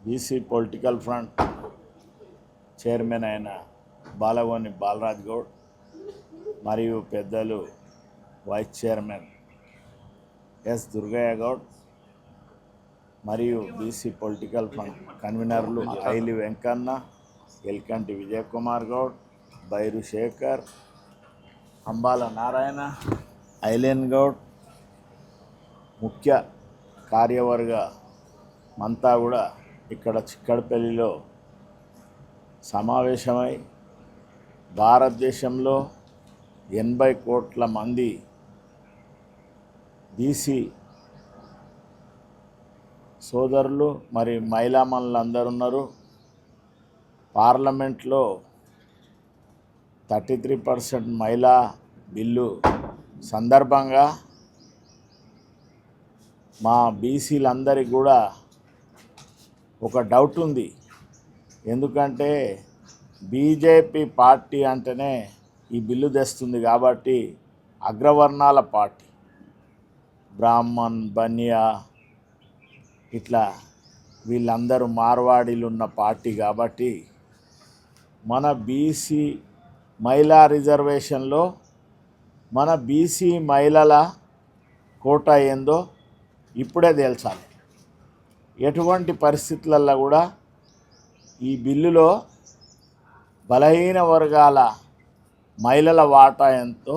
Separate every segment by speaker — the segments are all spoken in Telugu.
Speaker 1: బీసీ పొలిటికల్ ఫ్రంట్ చైర్మన్ అయిన బాలగోని బాలరాజ్ గౌడ్ మరియు పెద్దలు vice chairman S Durgaiah Goud మరియు బీసీ పొలిటికల్ ఫ్రంట్ కన్వీనర్లు ఐలి వెంకన్న, ఎల్కంటి విజయకుమార్ గౌడ్, బైరు శేఖర్, అంబాల నారాయణ, ఐలేన్ గౌడ్, ముఖ్య కార్యవర్గ అంతా కూడా ఇక్కడ చిక్కడపల్లిలో సమావేశమై భారతదేశంలో 80 కోట్ల మంది బీసీ సోదరులు మరి మహిళామణులందరూ ఉన్నారు. పార్లమెంట్లో 33% మహిళా బిల్లు సందర్భంగా మా బీసీలందరికీ కూడా ఒక డౌట్ ఉంది. ఎందుకంటే బీజేపీ పార్టీ అంటేనే ఈ బిల్లు తెస్తుంది కాబట్టి అగ్రవర్ణాల పార్టీ, బ్రాహ్మణ్, బనియా ఇట్లా వీళ్ళందరూ మార్వాడీలు ఉన్న పార్టీ కాబట్టి మన బీసీ మహిళా రిజర్వేషన్లో మన బీసీ మహిళల కోటా ఏందో ఇప్పుడే తేల్చాలి. ఎటువంటి పరిస్థితులలో కూడా ఈ బిల్లులో బలహీన వర్గాల మహిళల వాటా ఎంతో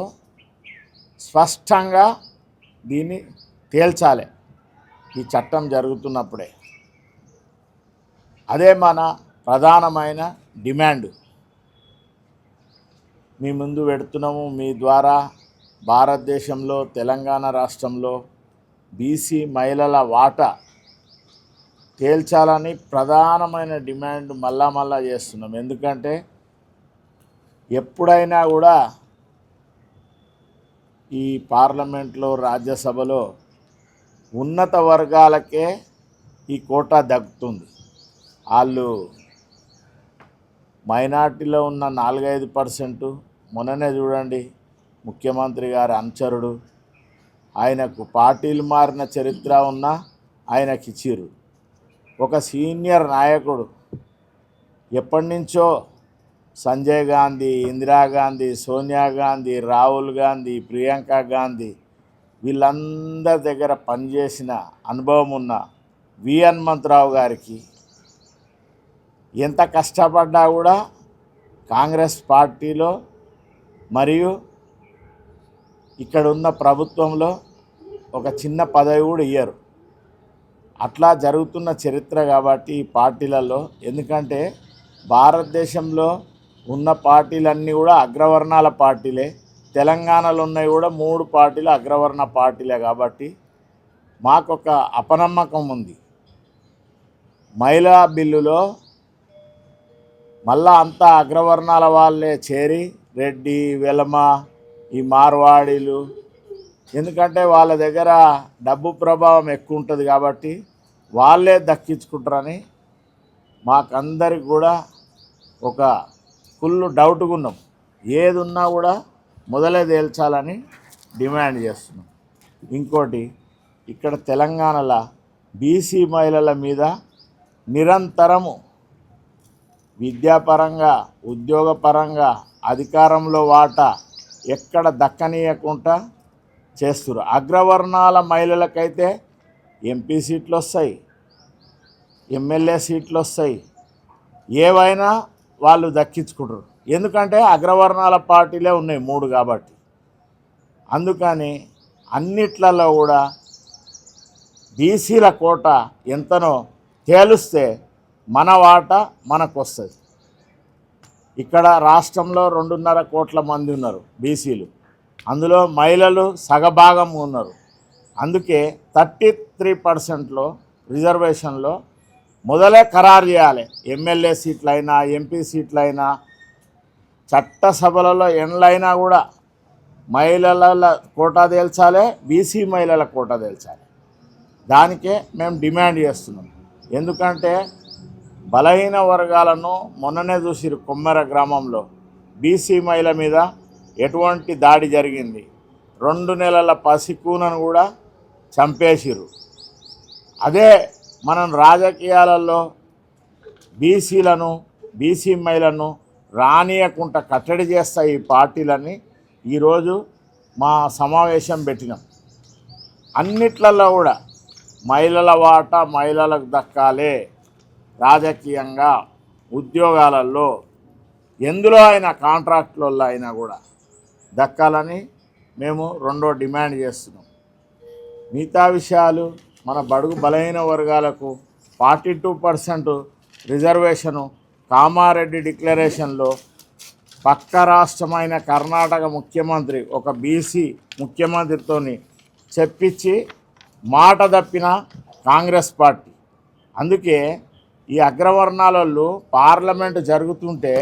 Speaker 1: స్పష్టంగా దీన్ని తేల్చాలి ఈ చట్టం జరుగుతున్నప్పుడే. అదే మన ప్రధానమైన డిమాండ్ మీ ముందు పెడుతున్నాము. మీ ద్వారా భారతదేశంలో తెలంగాణ రాష్ట్రంలో బీసీ మహిళల వాటా తేల్చాలని ప్రధానమైన డిమాండ్ మళ్ళా చేస్తున్నాం. ఎందుకంటే ఎప్పుడైనా కూడా ఈ పార్లమెంట్లో, రాజ్యసభలో ఉన్నత వర్గాలకే ఈ కోటా దక్కుతుంది. వాళ్ళు మైనార్టీలో ఉన్న 4-5%, మొన్ననే చూడండి ముఖ్యమంత్రి గారి అనుచరుడు, ఆయనకు పార్టీలు మారిన చరిత్ర ఉన్నా ఆయనకి ఇచ్చిర్రు. ఒక సీనియర్ నాయకుడు ఎప్పటి నుంచో సంజయ్ గాంధీ, ఇందిరాగాంధీ, సోనియా గాంధీ, రాహుల్ గాంధీ, ప్రియాంక గాంధీ వీళ్ళందరి దగ్గర పనిచేసిన అనుభవం ఉన్న వి హనుమంతరావు గారికి ఎంత కష్టపడ్డా కూడా కాంగ్రెస్ పార్టీలో మరియు ఇక్కడ ఉన్న ప్రభుత్వంలో ఒక చిన్న పదవి కూడా ఇయ్యరు. అట్లా జరుగుతున్న చరిత్ర కాబట్టి ఈ పార్టీలలో, ఎందుకంటే భారతదేశంలో ఉన్న పార్టీలన్నీ కూడా అగ్రవర్ణాల పార్టీలే. తెలంగాణలో ఉన్నవి కూడా 3 పార్టీలు అగ్రవర్ణ పార్టీలే. కాబట్టి మాకొక అపనమ్మకం ఉంది. మహిళా బిల్లులో మళ్ళా అంతా అగ్రవర్ణాల వాళ్ళే చేరి, రెడ్డి, వెలమ, ఈ మార్వాడీలు, ఎందుకంటే వాళ్ళ దగ్గర డబ్బు ప్రభావం ఎక్కువ ఉంటుంది కాబట్టి వాళ్ళే దక్కించుకుంటారని మాకందరికి కూడా ఒక ఫుల్ డౌట్గా ఉన్నాం. ఏది ఉన్నా కూడా మొదలే తేల్చాలని డిమాండ్ చేస్తున్నాం. ఇంకోటి, ఇక్కడ తెలంగాణలో బీసీ మహిళల మీద నిరంతరము విద్యాపరంగా, ఉద్యోగపరంగా, అధికారంలో వాటా ఎక్కడ దక్కనీయకుండా చేస్తున్నారు. అగ్రవర్ణాల మహిళలకైతే ఎంపీ సీట్లు వస్తాయి, ఎమ్మెల్యే సీట్లు వస్తాయి, ఏవైనా వాళ్ళు దక్కించుకుంటారు. ఎందుకంటే అగ్రవర్ణాల పార్టీలే ఉన్నాయి 3 కాబట్టి. అందుకని అన్నిట్లలో కూడా బీసీల కోట ఎంతనో తేలుస్తే మన వాటా మనకు వస్తుంది. ఇక్కడ రాష్ట్రంలో 2.5 కోట్ల మంది ఉన్నారు బీసీలు, అందులో మహిళలు సగభాగం ఉన్నారు. అందుకే 33%లో రిజర్వేషన్లో మొదలే ఖరారు చేయాలి. ఎమ్మెల్యే సీట్లైనా, ఎంపీ సీట్లైనా, చట్టసభలలో ఎండ్లైనా కూడా మహిళల కోటా తేల్చాలి, బీసీ మహిళల కోటా తేల్చాలి. దానికే మేము డిమాండ్ చేస్తున్నాం. ఎందుకంటే బలహీన వర్గాలను మొన్ననే చూసిరు. కొమ్మెర గ్రామంలో బీసీ మహిళ మీద ఎటువంటి దాడి జరిగింది. 2 నెలల పసికూనను కూడా చంపేసిరు. అదే మనం రాజకీయాలలో బీసీలను బీసీ మహిళలను రానియకుండా కట్టడి చేస్తాయి ఈ పార్టీలని ఈరోజు మా సమావేశం పెట్టినాం. అన్నిట్లలో కూడా మహిళల వాటా మహిళలకు దక్కాలే, రాజకీయంగా ఉద్యోగాలలో ఎందులో అయినా కాంట్రాక్టులలో అయినా కూడా దక్కాలని మేము రెండో డిమాండ్ చేస్తున్నాం. మిగతా విషయాలు మన బడుగు బలహీన వర్గాలకు 42% రిజర్వేషను కామారెడ్డి డిక్లరేషన్లో పక్క రాష్ట్రమైన కర్ణాటక ముఖ్యమంత్రి ఒక బీసీ ముఖ్యమంత్రితోని చెప్పించి మాట తప్పిన కాంగ్రెస్ పార్టీ. అందుకే ఈ అగ్రవర్ణాలలో పార్లమెంటు జరుగుతుంటే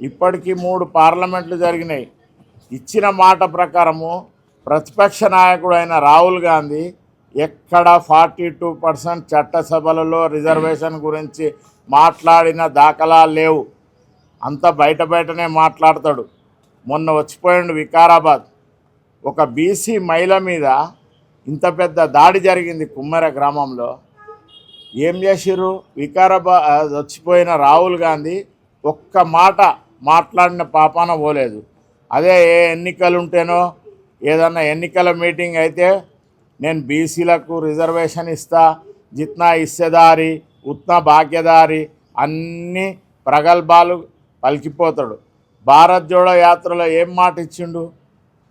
Speaker 1: ఇప్పటికీ 3 పార్లమెంట్లు జరిగినాయి. ఇచ్చిన మాట ప్రకారము ప్రతిపక్ష నాయకుడైన రాహుల్ గాంధీ ఎక్కడ 42% చట్టసభలలో రిజర్వేషన్ గురించి మాట్లాడిన దాఖలాలు లేవు. అంత బయటనే మాట్లాడతాడు. మొన్న వచ్చిపోయిండు వికారాబాద్, ఒక బీసీ మహిళ మీద ఇంత పెద్ద దాడి జరిగింది కుమ్మెర గ్రామంలో. ఏం చేసిర్రు? వికారాబాద్ వచ్చిపోయిన రాహుల్ గాంధీ ఒక్క మాట మాట్లాడిన పాపాన పోలేదు. అదే ఏ ఎన్నికలు ఉంటేనో ఏదన్నా ఎన్నికల మీటింగ్ అయితే నేను బీసీలకు రిజర్వేషన్ ఇస్తా, జిత్నా హిస్సేదారి ఉత్నా భాగ్యదారి అన్నీ ప్రగల్భాలు పలికిపోతాడు. భారత్ జోడో యాత్రలో ఏం మాట ఇచ్చిండు?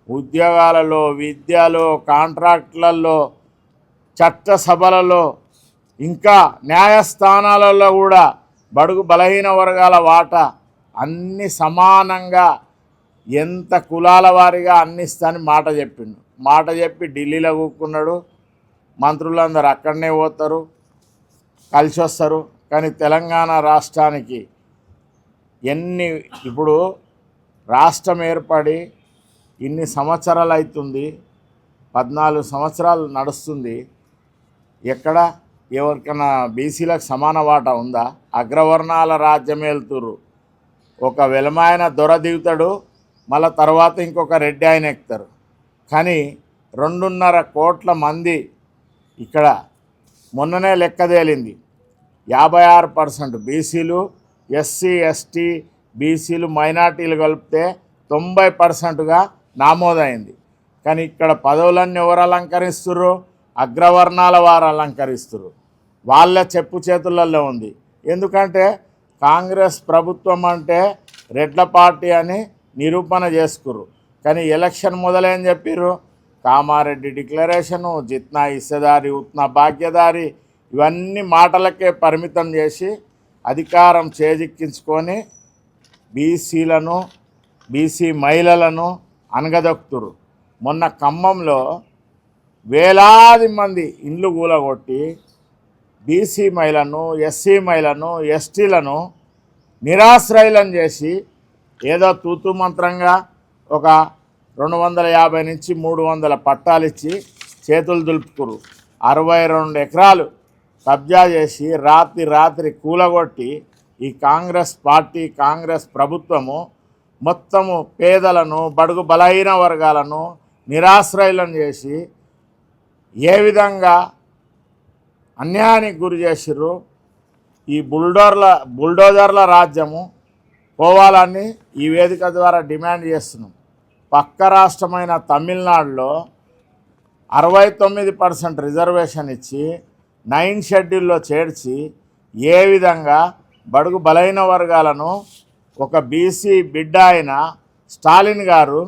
Speaker 1: ఉద్యోగాలలో, విద్యలో, కాంట్రాక్టులలో, చట్టసభలలో, ఇంకా న్యాయస్థానాలలో కూడా బడుగు బలహీన వర్గాల వాటా అన్ని సమానంగా ఎంత కులాల వారిగా అన్నిస్తాని మాట చెప్పిండు. మాట చెప్పి ఢిల్లీలో కూకున్నాడు. మంత్రులందరూ అక్కడనే పోతారు, కలిసి వస్తారు. కానీ తెలంగాణ రాష్ట్రానికి ఇప్పుడు రాష్ట్రం ఏర్పడి ఇన్ని సంవత్సరాలు అవుతుంది, 14 సంవత్సరాలు నడుస్తుంది. ఎక్కడ ఎవరికైనా బీసీలకు సమాన వాటా ఉందా? అగ్రవర్ణాల రాజ్యం వెళ్తురు. ఒక వెలమాయన దొర దిగుతాడు, మళ్ళీ తర్వాత ఇంకొక రెడ్డి ఆయన ఎక్కుతారు. కానీ 2.5 కోట్ల మంది ఇక్కడ మొన్ననే లెక్క తేలింది. 56% బీసీలు, ఎస్సీ ఎస్టీ బీసీలు మైనార్టీలు కలిపితే 90%గా నామోదైంది. కానీ ఇక్కడ పదవులన్నీ ఎవరు అలంకరిస్తుర్రు? అగ్రవర్ణాల వారు అలంకరిస్తుర్రు. వాళ్ళ చెప్పు చేతులలో ఉంది. ఎందుకంటే కాంగ్రెస్ ప్రభుత్వం అంటే రెడ్ల పార్టీ అని నిరూపణ చేసుకుర్రు. కానీ ఎలక్షన్ మొదలేం చెప్పిర్రు? కామారెడ్డి డిక్లరేషను, జిత్నా హిస్సేదారి ఉత్నా భాగ్యదారి ఇవన్నీ మాటలకే పరిమితం చేసి అధికారం చేజిక్కించుకొని బీసీలను బీసీ మహిళలను అనగదొక్కుతురు. మొన్న ఖమ్మంలో వేలాది మంది ఇండ్లు కూలగొట్టి బీసీ మహిళను, ఎస్సీ మహిళను, ఎస్టీలను నిరాశ్రయులను చేసి ఏదో తూతూ మంత్రంగా ఒక 250 నుంచి 300 పట్టాలు ఇచ్చి చేతులు దులుపుకురు. 62 ఎకరాలు కబ్జా చేసి రాత్రి కూలగొట్టి ఈ కాంగ్రెస్ పార్టీ, కాంగ్రెస్ ప్రభుత్వము మొత్తము పేదలను, బడుగు బలహీన వర్గాలను నిరాశ్రయులను చేసి ఏ విధంగా అన్యాయానికి గురి చేసిర్రు. ఈ బుల్డోజర్ల రాజ్యము పోవాలని ఈ వేదిక ద్వారా డిమాండ్ చేస్తున్నాం. పక్క రాష్ట్రమైన తమిళనాడులో 69% రిజర్వేషన్ ఇచ్చి 9 షెడ్యూల్లో చేర్చి ఏ విధంగా బడుగు బలహీన వర్గాలను ఒక బీసీ బిడ్డ అయిన స్టాలిన్ గారు,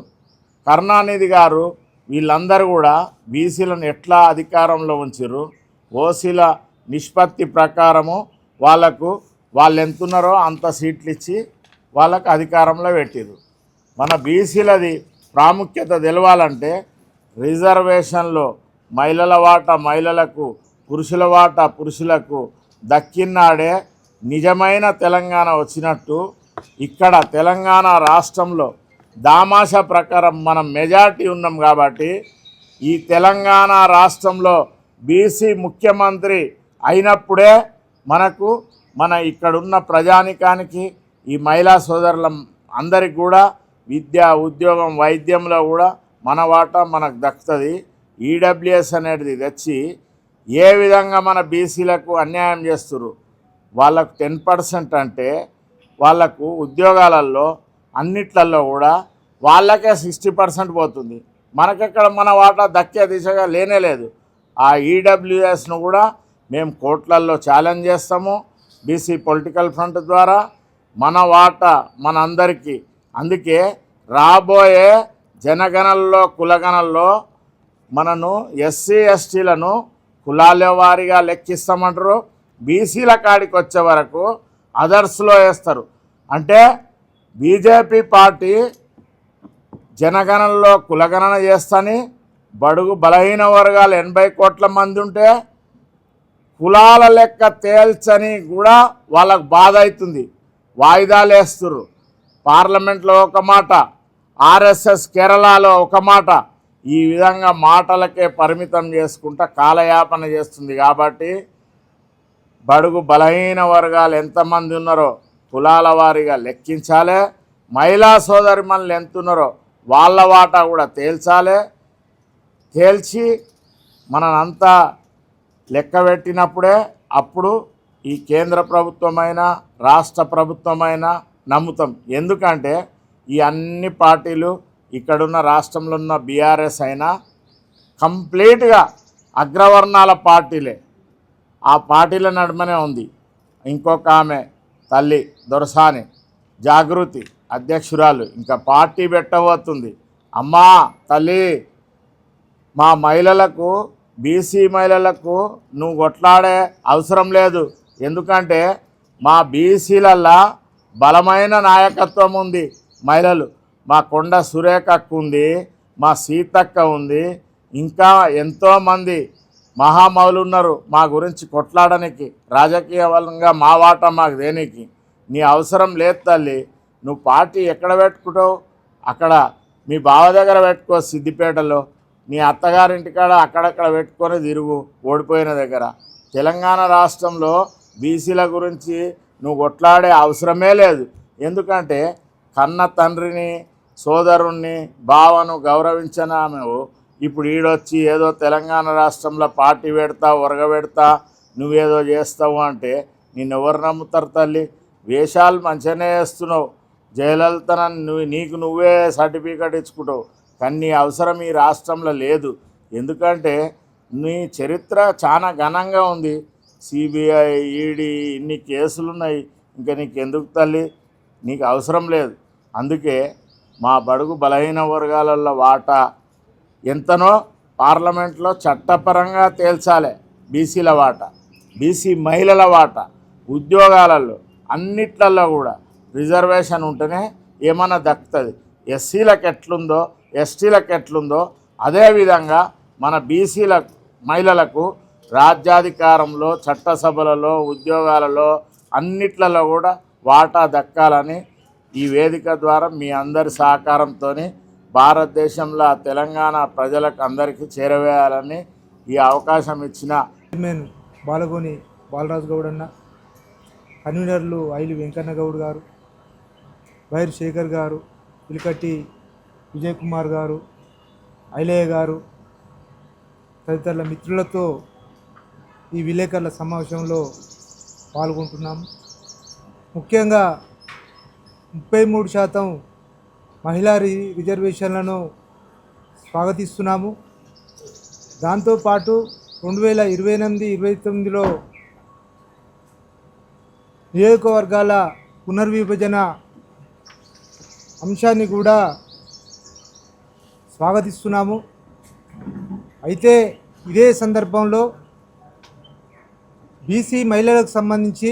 Speaker 1: కరుణానిధి గారు వీళ్ళందరూ కూడా బీసీలను ఎట్లా అధికారంలో ఉంచారు? ఓసీల నిష్పత్తి ప్రకారము వాళ్ళు ఎంతున్నారో అంత సీట్లు ఇచ్చి వాళ్ళకు అధికారంలో పెట్టిరు. మన బీసీలది ప్రాముఖ్యత తెలవాలంటే రిజర్వేషన్లో మహిళల వాటా మహిళలకు, పురుషుల వాటా పురుషులకు దక్కినాడే నిజమైన తెలంగాణ వచ్చినట్టు. ఇక్కడ తెలంగాణ రాష్ట్రంలో దామాషా ప్రకారం మనం మెజార్టీ ఉన్నాం కాబట్టి ఈ తెలంగాణ రాష్ట్రంలో బీసీ ముఖ్యమంత్రి అయినప్పుడే మన ఇక్కడున్న ప్రజానికానికి, ఈ మహిళా సోదరుల అందరికి కూడా విద్య, ఉద్యోగం, వైద్యంలో కూడా మన వాటా మనకు దక్కుతుంది. ఈడబ్ల్యూఎస్ అనేది తెచ్చి ఏ విధంగా మన బీసీలకు అన్యాయం చేస్తున్నారు. వాళ్ళకు 10% అంటే వాళ్ళకు ఉద్యోగాలలో అన్నిట్లలో కూడా వాళ్ళకే 60% పోతుంది. మనకెక్కడ మన వాటా దక్కే దిశగా లేనే లేదు. ఆ ఈడబ్ల్యూఎస్ను కూడా మేము కోర్టులలో ఛాలెంజ్ చేస్తాము బీసీ పొలిటికల్ ఫ్రంట్ ద్వారా మన వాటా మనందరికీ. అందుకే రాబోయే జనగణనలో కులగణనలో మనను ఎస్సీ ఎస్టీలను కులాల వారీగా లెక్కిస్తామంటారు. బీసీల కాడికి వచ్చే వరకు అదర్స్లో వేస్తారు. అంటే బీజేపీ పార్టీ జనగణనలో కులగణన చేస్తని బడుగు బలహీన వర్గాలు 80 కోట్ల మంది ఉంటే కులాల లెక్క తేల్చని కూడా వాళ్ళకు బాధ అవుతుంది. వాయిదాలు వేస్తున్నారు. పార్లమెంట్లో ఒక మాట, ఆర్ఎస్ఎస్ కేరళలో ఒక మాట, ఈ విధంగా మాటలకే పరిమితం చేసుకుంటా కాలయాపన చేస్తుంది. కాబట్టి బడుగు బలహీన వర్గాలు ఎంతమంది ఉన్నారో కులాల వారీగా లెక్కించాలి. మహిళా సోదరిమణులు ఎంత ఉన్నారో వాళ్ళ వాటా కూడా తేల్చాలి. తేల్చి మనంతా లెక్క పెట్టినప్పుడే అప్పుడు ఈ కేంద్ర ప్రభుత్వమైనా రాష్ట్ర ప్రభుత్వమైనా నమ్ముతాం. ఎందుకంటే ఈ అన్ని పార్టీలు ఇక్కడున్న రాష్ట్రంలో ఉన్న బీఆర్ఎస్ అయినా కంప్లీట్గా అగ్రవర్ణాల పార్టీలే. ఆ పార్టీల నడుమనే ఉంది. ఇంకొక ఆమె తల్లి దొరసాని జాగృతి అధ్యక్షురాలు ఇంకా పార్టీ పెట్టబోతుంది. అమ్మా తల్లి, మా మహిళలకు బీసీ మహిళలకు నువ్వు కొట్లాడే అవసరం లేదు. ఎందుకంటే మా బీసీలల్లా బలమైన నాయకత్వం ఉంది. మహిళలు మా కొండ సురేఖక్క ఉంది, మా సీతక్క ఉంది, ఇంకా ఎంతోమంది మహామౌలు ఉన్నారు మా గురించి కొట్లాడడానికి. రాజకీయంగా మా వాటా మాకు దేనికి నీ అవసరం లేదు తల్లి. నువ్వు పార్టీ ఎక్కడ పెట్టుకుంటావు అక్కడ మీ బావ దగ్గర పెట్టుకో, సిద్దిపేటలో నీ అత్తగారింటికాడ అక్కడక్కడ పెట్టుకొని తిరుగు ఓడిపోయిన దగ్గర. తెలంగాణ రాష్ట్రంలో బీసీల గురించి నువ్వు కొట్లాడే అవసరమే లేదు. ఎందుకంటే కన్న తండ్రిని సోదరుణ్ణి బావను గౌరవించిన ఆమెవు ఇప్పుడు ఈడొచ్చి ఏదో తెలంగాణ రాష్ట్రంలో పార్టీ పెడతా ఒరగబెడతా నువ్వేదో చేస్తావు అంటే నిన్నెవరు నమ్ముతారు తల్లి? వేషాలు మంచిగానే వేస్తున్నావు. జయలలితను నీకు నువ్వే సర్టిఫికెట్ ఇచ్చుకుంటావు. కానీ నీ అవసరం ఈ రాష్ట్రంలో లేదు. ఎందుకంటే నీ చరిత్ర చాలా ఘనంగా ఉంది. సిబిఐ ఈడీ ఇన్ని కేసులు ఉన్నాయి. ఇంకా నీకు ఎందుకు తల్లి? నీకు అవసరం లేదు. అందుకే మా బడుగు బలహీన వర్గాలలో వాటా ఎంతనో పార్లమెంట్లో చట్టపరంగా తేల్చాలి. బీసీల వాటా, బీసీ మహిళల వాటా, ఉద్యోగాలలో అన్నిట్లలో కూడా రిజర్వేషన్ ఉంటేనే ఏమన్నా దక్కుతుంది. ఎస్సీలకు ఎట్లుందో ఎస్టీలకు ఎట్లుందో అదేవిధంగా మన బీసీల మహిళలకు రాజ్యాధికారంలో చట్టసభలలో ఉద్యోగాలలో అన్నిట్లలో కూడా వాటా దక్కాలని ఈ వేదిక ద్వారా మీ అందరి సహకారంతో భారతదేశంలో తెలంగాణ ప్రజలకు అందరికీ చేరవేయాలని ఈ అవకాశం ఇచ్చిన
Speaker 2: చైర్మన్ బాలగోని బాలరాజు గౌడ్ అన్న, కన్వీనర్లు ఐలి వెంకన్న గౌడ్ గారు, వైర్ శేఖర్ గారు, పిలికట్టి విజయ్ కుమార్ గారు, ఐలయ్య గారు తదితరుల మిత్రులతో ఈ విలేకరుల సమావేశంలో పాల్గొంటున్నాము. ముఖ్యంగా 33% మహిళా రిజర్వేషన్లను స్వాగతిస్తున్నాము. దాంతోపాటు 2028-29లో నియోజకవర్గాల పునర్విభజన అంశాన్ని కూడా స్వాగతిస్తున్నాము. అయితే ఇదే సందర్భంలో బీసీ మహిళలకు సంబంధించి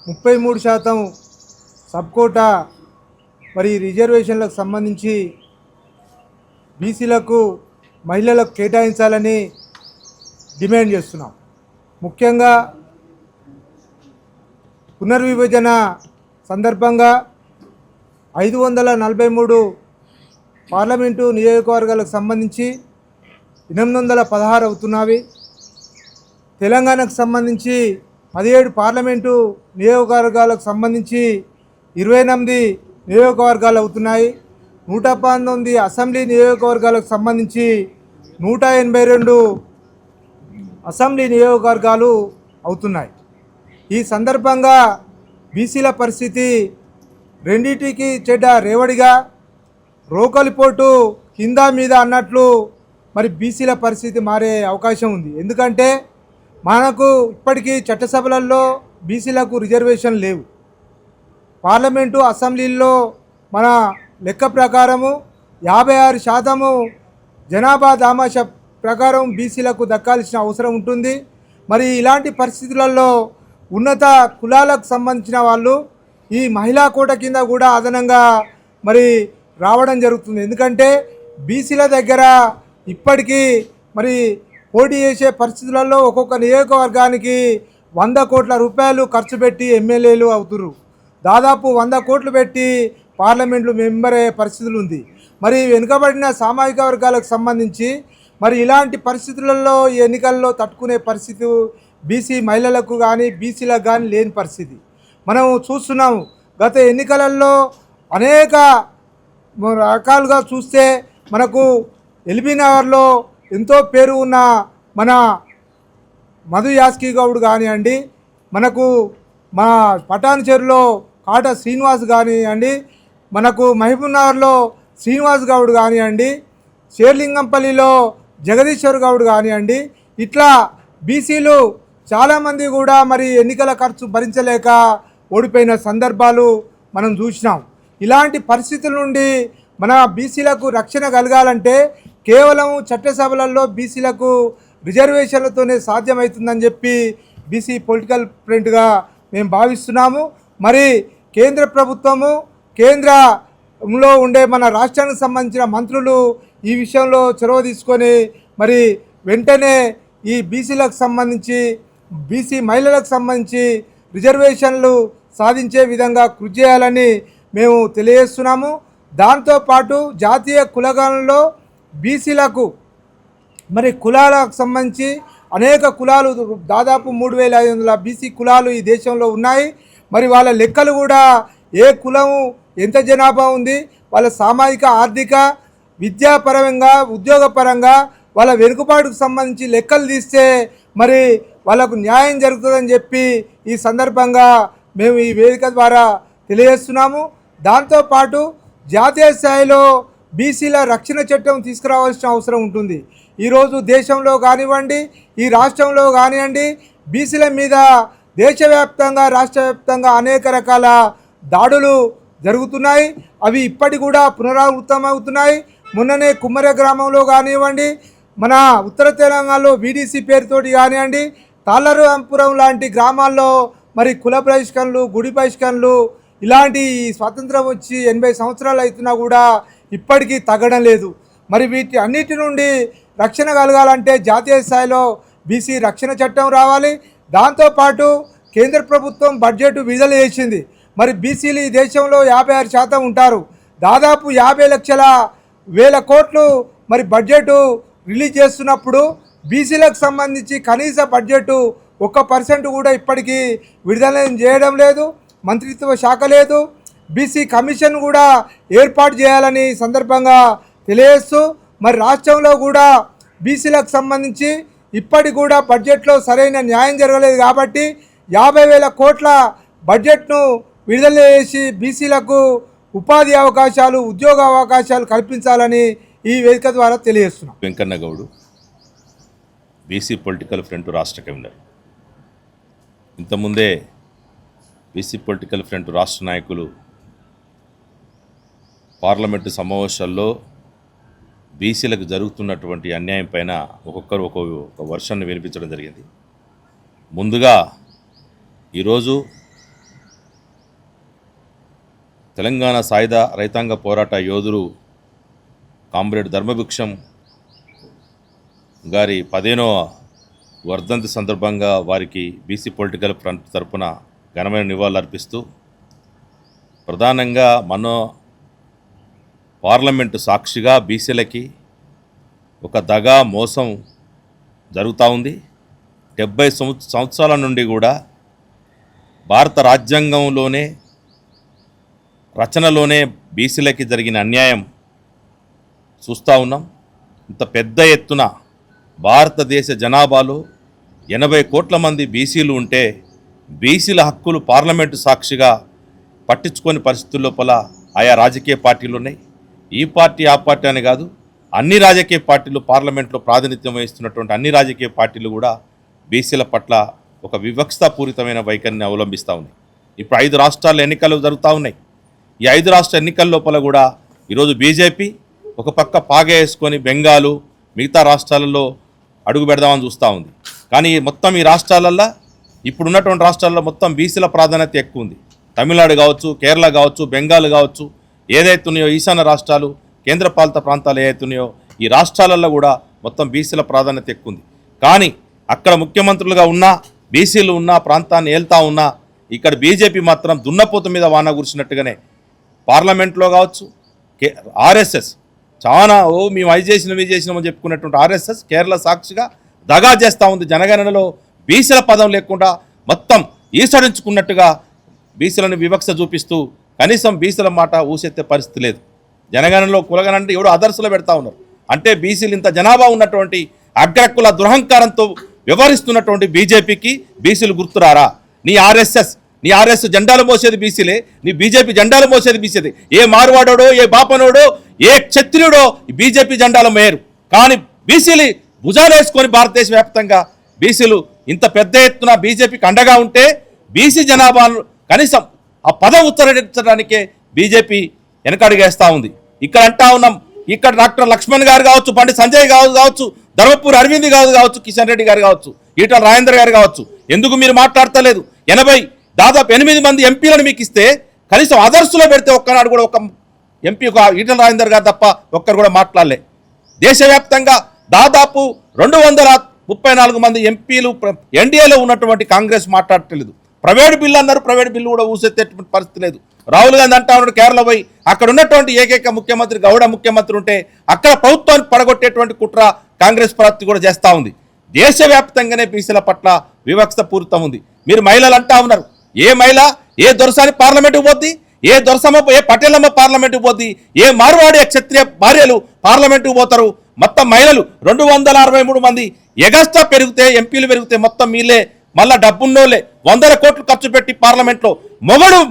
Speaker 2: 33% సబ్ కోటా మరి రిజర్వేషన్లకు సంబంధించి బీసీలకు మహిళలకు కేటాయించాలని డిమాండ్ చేస్తున్నాం. ముఖ్యంగా పునర్విభజన సందర్భంగా 543 పార్లమెంటు నియోజకవర్గాలకు సంబంధించి 816 అవుతున్నవి. తెలంగాణకు సంబంధించి 17 పార్లమెంటు నియోజకవర్గాలకు సంబంధించి 28 నియోజకవర్గాలు అవుతున్నాయి. 119 అసెంబ్లీ నియోజకవర్గాలకు సంబంధించి 182 అసెంబ్లీ నియోజకవర్గాలు అవుతున్నాయి. ఈ సందర్భంగా బీసీల పరిస్థితి రెండింటికి చెడ్డ రేవడిగా రోకలిపోటు కింద మీద అన్నట్లు మరి బీసీల పరిస్థితి మారే అవకాశం ఉంది. ఎందుకంటే మనకు ఇప్పటికీ చట్టసభలలో బీసీలకు రిజర్వేషన్ లేవు. పార్లమెంటు అసెంబ్లీల్లో మన లెక్క ప్రకారము 56% జనాభా దామాష ప్రకారం బీసీలకు దక్కాల్సిన అవసరం ఉంటుంది. మరి ఇలాంటి పరిస్థితులలో ఉన్నత కులాలకు సంబంధించిన వాళ్ళు ఈ మహిళా కోట కింద కూడా అదనంగా మరి రావడం జరుగుతుంది. ఎందుకంటే బీసీల దగ్గర ఇప్పటికీ మరి పోటీ చేసే పరిస్థితులలో ఒక్కొక్క నియోజకవర్గానికి 100 కోట్ల రూపాయలు ఖర్చు పెట్టి ఎమ్మెల్యేలు అవుతున్నారు. దాదాపు 100 కోట్లు పెట్టి పార్లమెంట్లు మెంబర్ అయ్యే పరిస్థితులు ఉంది. మరి వెనుకబడిన సామాజిక వర్గాలకు సంబంధించి మరి ఇలాంటి పరిస్థితులలో ఈ ఎన్నికల్లో తట్టుకునే పరిస్థితి బీసీ మహిళలకు కానీ బీసీలకు కానీ లేని పరిస్థితి మనం చూస్తున్నాము. గత ఎన్నికలలో అనేక రకాలుగా చూస్తే మనకు ఎల్బీ నగర్లో ఎంతో పేరు ఉన్న మన మధు యాస్కి గౌడ్ కానివ్వండి, మనకు మా పటాన్ చెరువులో కాట శ్రీనివాస్ కానివ్వండి, మనకు మహబూబ్ నగర్లో శ్రీనివాస్ గౌడ్ కానివ్వండి, షేర్లింగంపల్లిలో జగదీశ్వర్ గౌడ్ కానివ్వండి, ఇట్లా బీసీలు చాలామంది కూడా మరి ఎన్నికల ఖర్చు భరించలేక ఓడిపోయిన సందర్భాలు మనం చూసినాం. ఇలాంటి పరిస్థితుల నుండి మన బీసీలకు రక్షణ కలగాలంటే కేవలం చట్టసభలలో బీసీలకు రిజర్వేషన్లతోనే సాధ్యమవుతుందని చెప్పి బీసీ పొలిటికల్ ఫ్రంట్గా మేము భావిస్తున్నాము. మరి కేంద్ర ప్రభుత్వము కేంద్రంలో ఉండే మన రాష్ట్రానికి సంబంధించిన మంత్రులు ఈ విషయంలో చొరవ తీసుకొని మరి వెంటనే ఈ బీసీలకు సంబంధించి బీసీ మహిళలకు సంబంధించి రిజర్వేషన్లు సాధించే విధంగా కృషి చేయాలని మేము తెలియజేస్తున్నాము. దాంతోపాటు జాతీయ కులగణనలో బీసీలకు మరి కులాలకు సంబంధించి అనేక కులాలు దాదాపు 3500 బీసీ కులాలు ఈ దేశంలో ఉన్నాయి. మరి వాళ్ళ లెక్కలు కూడా ఏ కులం ఎంత జనాభా ఉంది, వాళ్ళ సామాజిక ఆర్థిక విద్యాపరంగా ఉద్యోగపరంగా వాళ్ళ వెనుకబాటుకు సంబంధించి లెక్కలు తీస్తే మరి వాళ్ళకు న్యాయం జరుగుతుందని చెప్పి ఈ సందర్భంగా మేము ఈ వేదిక ద్వారా తెలియజేస్తున్నాము. దాంతోపాటు జాతీయ స్థాయిలో బీసీల రక్షణ చట్టం తీసుకురావాల్సిన అవసరం ఉంటుంది. ఈరోజు దేశంలో కానివ్వండి, ఈ రాష్ట్రంలో కానివ్వండి, బీసీల మీద దేశవ్యాప్తంగా రాష్ట్ర వ్యాప్తంగా అనేక రకాల దాడులు జరుగుతున్నాయి. అవి ఇప్పటికి కూడా పునరావృతమవుతున్నాయి. మొన్ననే కుమ్మర గ్రామంలో కానివ్వండి, మన ఉత్తర తెలంగాణలో వీడీసీ పేరుతోటి కానివ్వండి, తాళ్ళరాంపురం లాంటి గ్రామాల్లో మరి కుల బహిష్కరణలు, గుడి బహిష్కరణలు ఇలాంటి స్వాతంత్రం వచ్చి 80 సంవత్సరాలు అవుతున్నా కూడా ఇప్పటికీ తగ్గడం లేదు. మరి వీటి అన్నిటి నుండి రక్షణ కలగాలంటే జాతీయ స్థాయిలో బీసీ రక్షణ చట్టం రావాలి. దాంతోపాటు కేంద్ర ప్రభుత్వం బడ్జెట్ విడుదల చేసింది. మరి బీసీలు ఈ దేశంలో 56% ఉంటారు. దాదాపు 50,00,000 కోట్లు మరి బడ్జెట్ రిలీజ్ చేస్తున్నప్పుడు బీసీలకు సంబంధించి కనీస బడ్జెట్ 1% కూడా ఇప్పటికీ విడుదల చేయడం లేదు. మంత్రిత్వ శాఖ లేదు. బీసీ కమిషన్ కూడా ఏర్పాటు చేయాలని సందర్భంగా తెలియజేస్తూ మరి రాష్ట్రంలో కూడా బీసీలకు సంబంధించి ఇప్పటికి కూడా బడ్జెట్లో సరైన న్యాయం జరగలేదు. కాబట్టి 50,000 కోట్ల బడ్జెట్ను విడుదల చేసి బీసీలకు ఉపాధి అవకాశాలు, ఉద్యోగ అవకాశాలు కల్పించాలని ఈ వేదిక ద్వారా తెలియజేస్తున్నాం.
Speaker 3: వెంకన్న గౌడు, బీసీ పొలిటికల్ ఫ్రంట్ రాష్ట్ర కన్వీనర్. ఇంతకుముందే బీసీ పొలిటికల్ ఫ్రంట్ రాష్ట్ర నాయకులు పార్లమెంటు సమావేశాల్లో బీసీలకు జరుగుతున్నటువంటి అన్యాయం పైన ఒక్కొక్కరు ఒక వర్షాన్ని వినిపించడం జరిగింది. ముందుగా ఈరోజు తెలంగాణ సాయుధ రైతాంగ పోరాట యోధులు కామ్రేడ్ ధర్మభిక్షం గారి 15వ వర్ధంతి సందర్భంగా వారికి బీసీ పొలిటికల్ ఫ్రంట్ తరపున ఘనమైన నివాళులర్పిస్తూ ప్రధానంగా మన పార్లమెంటు సాక్షిగా బీసీలకి ఒక దగా మోసం జరుగుతూ ఉంది. 70 సంవత్సరాల నుండి కూడా భారత రాజ్యాంగంలోనే రచనలోనే బీసీలకి జరిగిన అన్యాయం చూస్తూ ఉన్నాం. ఇంత పెద్ద ఎత్తున భారతదేశ జనాభాలో 80 కోట్ల మంది బీసీలు ఉంటే బీసీల హక్కులు పార్లమెంటు సాక్షిగా పట్టించుకొని పరిస్థితుల లోపల ఆయా రాజకీయ పార్టీలు ఉన్నాయి. ఈ పార్టీ ఆ పార్టీ అని కాదు, అన్ని రాజకీయ పార్టీలు పార్లమెంట్లో ప్రాతినిధ్యం వహిస్తున్నటువంటి అన్ని రాజకీయ పార్టీలు కూడా బీసీల పట్ల ఒక వివక్షతాపూరితమైన వైఖరిని అవలంబిస్తూ ఉన్నాయి. ఇప్పుడు 5 రాష్ట్రాల్లో ఎన్నికలు జరుగుతూ ఉన్నాయి. ఈ 5 రాష్ట్ర ఎన్నికల లోపల కూడా ఈరోజు బీజేపీ ఒక పక్క పాగా వేసుకొని బెంగాలు మిగతా రాష్ట్రాలలో అడుగు పెడదామని చూస్తూ ఉంది. కానీ మొత్తం ఈ రాష్ట్రాలల్లో ఇప్పుడున్నటువంటి రాష్ట్రాల్లో మొత్తం బీసీల ప్రాధాన్యత ఎక్కువ ఉంది. తమిళనాడు కావచ్చు, కేరళ కావచ్చు, బెంగాల్ కావచ్చు, ఏదైతే ఉన్నాయో ఈశాన్య రాష్ట్రాలు, కేంద్రపాలిత ప్రాంతాలు ఏదైతే ఉన్నాయో ఈ రాష్ట్రాలలో కూడా మొత్తం బీసీల ప్రాధాన్యత ఎక్కువ ఉంది. కానీ అక్కడ ముఖ్యమంత్రులుగా ఉన్నా, బీసీలు ఉన్న ప్రాంతాన్ని ఏళ్తా ఉన్నా, ఇక్కడ బీజేపీ మాత్రం దున్నపోత మీద వాన కురిసినట్టుగానే పార్లమెంట్లో కావచ్చు, ఆర్ఎస్ఎస్ చాలా మేము అవి చేసినామని చెప్పుకున్నటువంటి ఆర్ఎస్ఎస్ కేరళ సాక్షిగా దగా చేస్తూ ఉంది. జనగణనలో బీసీల పదం లేకుండా మొత్తం ఈసడించుకున్నట్టుగా బీసీలను వివక్ష చూపిస్తూ కనీసం బీసీల మాట ఊసెత్తే పరిస్థితి లేదు. జనగణనలో కులగనంటే ఎవడో అదర్సులో పెడతా ఉన్నారు. అంటే బీసీలు ఇంత జనాభా ఉన్నటువంటి అగ్రకుల దురహంకారంతో వ్యవహరిస్తున్నటువంటి బీజేపీకి బీసీలు గుర్తురారా? నీ ఆర్ఎస్ జెండాలు మోసేది బీసీలే, నీ బీజేపీ జెండాలు మోసేది బీసీలే. ఏ మార్వాడోడో, ఏ బాపనోడో, ఏ క్షత్రియుడో బీజేపీ జెండాలు మేయరు. కానీ బీసీలు భుజాలు వేసుకొని భారతదేశ వ్యాప్తంగా బీసీలు ఇంత పెద్ద ఎత్తున బీజేపీకి అండగా ఉంటే బీసీ జనాభాను కనీసం ఆ పదం ఉత్తరించడానికే బీజేపీ వెనకడుగేస్తూ ఉంది. ఇక్కడ అంటా ఉన్నాం, ఇక్కడ డాక్టర్ లక్ష్మణ్ గారు కావచ్చు, బండి సంజయ్ కావచ్చు, ధర్మపూర్ అరవింద్ కావచ్చు, కిషన్ రెడ్డి గారు కావచ్చు, ఈటల రాజేందర్ గారు కావచ్చు, ఎందుకు మీరు మాట్లాడతలేదు? దాదాపు 8 మంది ఎంపీలను మీకు ఇస్తే కనీసం అదర్సులో పెడితే ఒక్కనాడు కూడా ఒక ఎంపీ ఈటల రాజేందర్ గారు తప్ప ఒక్కరు కూడా మాట్లాడలే. దేశవ్యాప్తంగా దాదాపు 234 మంది ఎంపీలు ఎన్డీఏలో ఉన్నటువంటి కాంగ్రెస్ మాట్లాడట్లేదు. ప్రైవేట్ బిల్లు అన్నారు, ప్రైవేట్ బిల్లు కూడా ఊసెత్తేటువంటి పరిస్థితి లేదు. రాహుల్ గాంధీ అంటా ఉన్నాడు కేరళ పోయి అక్కడ ఉన్నటువంటి ఏకైక ముఖ్యమంత్రి గౌడ ముఖ్యమంత్రి ఉంటే అక్కడ ప్రభుత్వాన్ని పడగొట్టేటువంటి కుట్ర కాంగ్రెస్ పార్టీ కూడా చేస్తూ ఉంది. దేశవ్యాప్తంగానే బీసీల పట్ల వివక్ష పూరితం ఉంది. మీరు మహిళలు అంటా ఉన్నారు, ఏ మహిళ ఏ దొరసాని పార్లమెంటుకు పోద్ది, ఏ దొరసమ్మ ఏ పటేలమ్మ పార్లమెంటుకు పోద్ది, ఏ మార్వాడి క్షత్రియ భార్యలు పార్లమెంటుకు పోతారు? మొత్తం మహిళలు 263 మంది ఎగస్ట్రా పెరిగితే, ఎంపీలు పెరిగితే మొత్తం మీలే మళ్ళా డబ్బున్నోళ్ళే 100 కోట్లు ఖర్చు పెట్టి పార్లమెంట్లో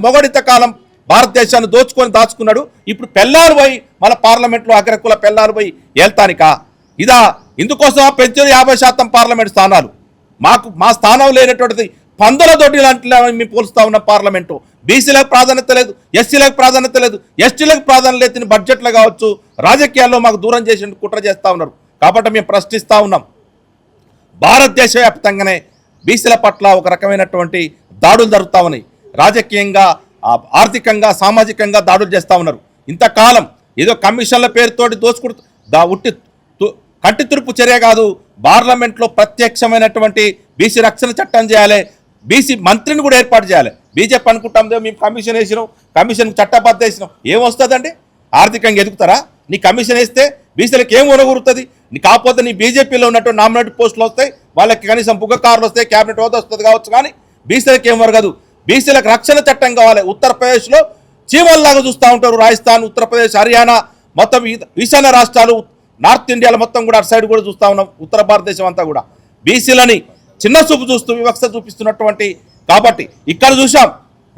Speaker 3: మొగడిత కాలం భారతదేశాన్ని దాచుకున్నాడు. ఇప్పుడు పెళ్ళాలు పోయి మళ్ళీ పార్లమెంట్లో అగ్రకుల పెళ్ళాలు పోయి ఏల్తానికా? ఇదా ఇందుకోసం పెంచేది 50% పార్లమెంట్ స్థానాలు. మా స్థానం లేనటువంటిది పందుల దొడ్డి లాంటి మేము పోలుస్తూ ఉన్న పార్లమెంటు. బీసీలకు ప్రాధాన్యత లేదు, ఎస్సీలకు ప్రాధాన్యత లేదు, ఎస్టీలకు ప్రాధాన్యత లేని బడ్జెట్లో కావచ్చు, రాజకీయాల్లో మాకు దూరం చేసి కుట్ర చేస్తూ ఉన్నారు. కాబట్టి మేము ప్రశ్నిస్తూ ఉన్నాం, భారతదేశ వ్యాప్తంగానే బీసీల పట్ల ఒక రకమైనటువంటి దాడులు జరుగుతూ ఉన్నాయి. రాజకీయంగా, ఆర్థికంగా, సామాజికంగా దాడులు చేస్తూ ఉన్నారు. ఇంతకాలం ఏదో కమిషన్ల పేరుతోటి ఉట్టి కంటి తురుపు చర్య కాదు, పార్లమెంట్లో ప్రత్యక్షమైనటువంటి బీసీ రక్షణ చట్టం చేయాలి, బీసీ మంత్రిని కూడా ఏర్పాటు చేయాలి. బీజేపీ అనుకుంటాం మేము కమిషన్ వేసినాం, కమిషన్ చట్టబద్ధ వేసినాం, ఏమొస్తుందండి? ఆర్థికంగా ఎదుగుతారా? నీ కమిషన్ వేస్తే బీసీలకు ఏం ఉనగూరుతుంది? నీ కాకపోతే నీ బీజేపీలో ఉన్నటువంటి నామినేటెడ్ పోస్టులు వస్తాయి, వాళ్ళకి కనీసం కార్లు వస్తాయి, క్యాబినెట్ హోదా వస్తుంది కావచ్చు, కానీ బీసీలకు ఏం వరగదు. బీసీలకు రక్షణ చట్టం కావాలి. ఉత్తరప్రదేశ్లో చీమల్లాగా చూస్తూ ఉంటారు. రాజస్థాన్, ఉత్తరప్రదేశ్, హర్యానా, మొత్తం ఈశాన్య రాష్ట్రాలు, నార్త్ ఇండియాలో మొత్తం కూడా అటు సైడ్ కూడా చూస్తూ ఉన్నాం. ఉత్తర భారతదేశం అంతా కూడా బీసీలని చిన్న చూపు చూస్తూ వివక్ష చూపిస్తున్నటువంటి. కాబట్టి ఇక్కడ చూసాం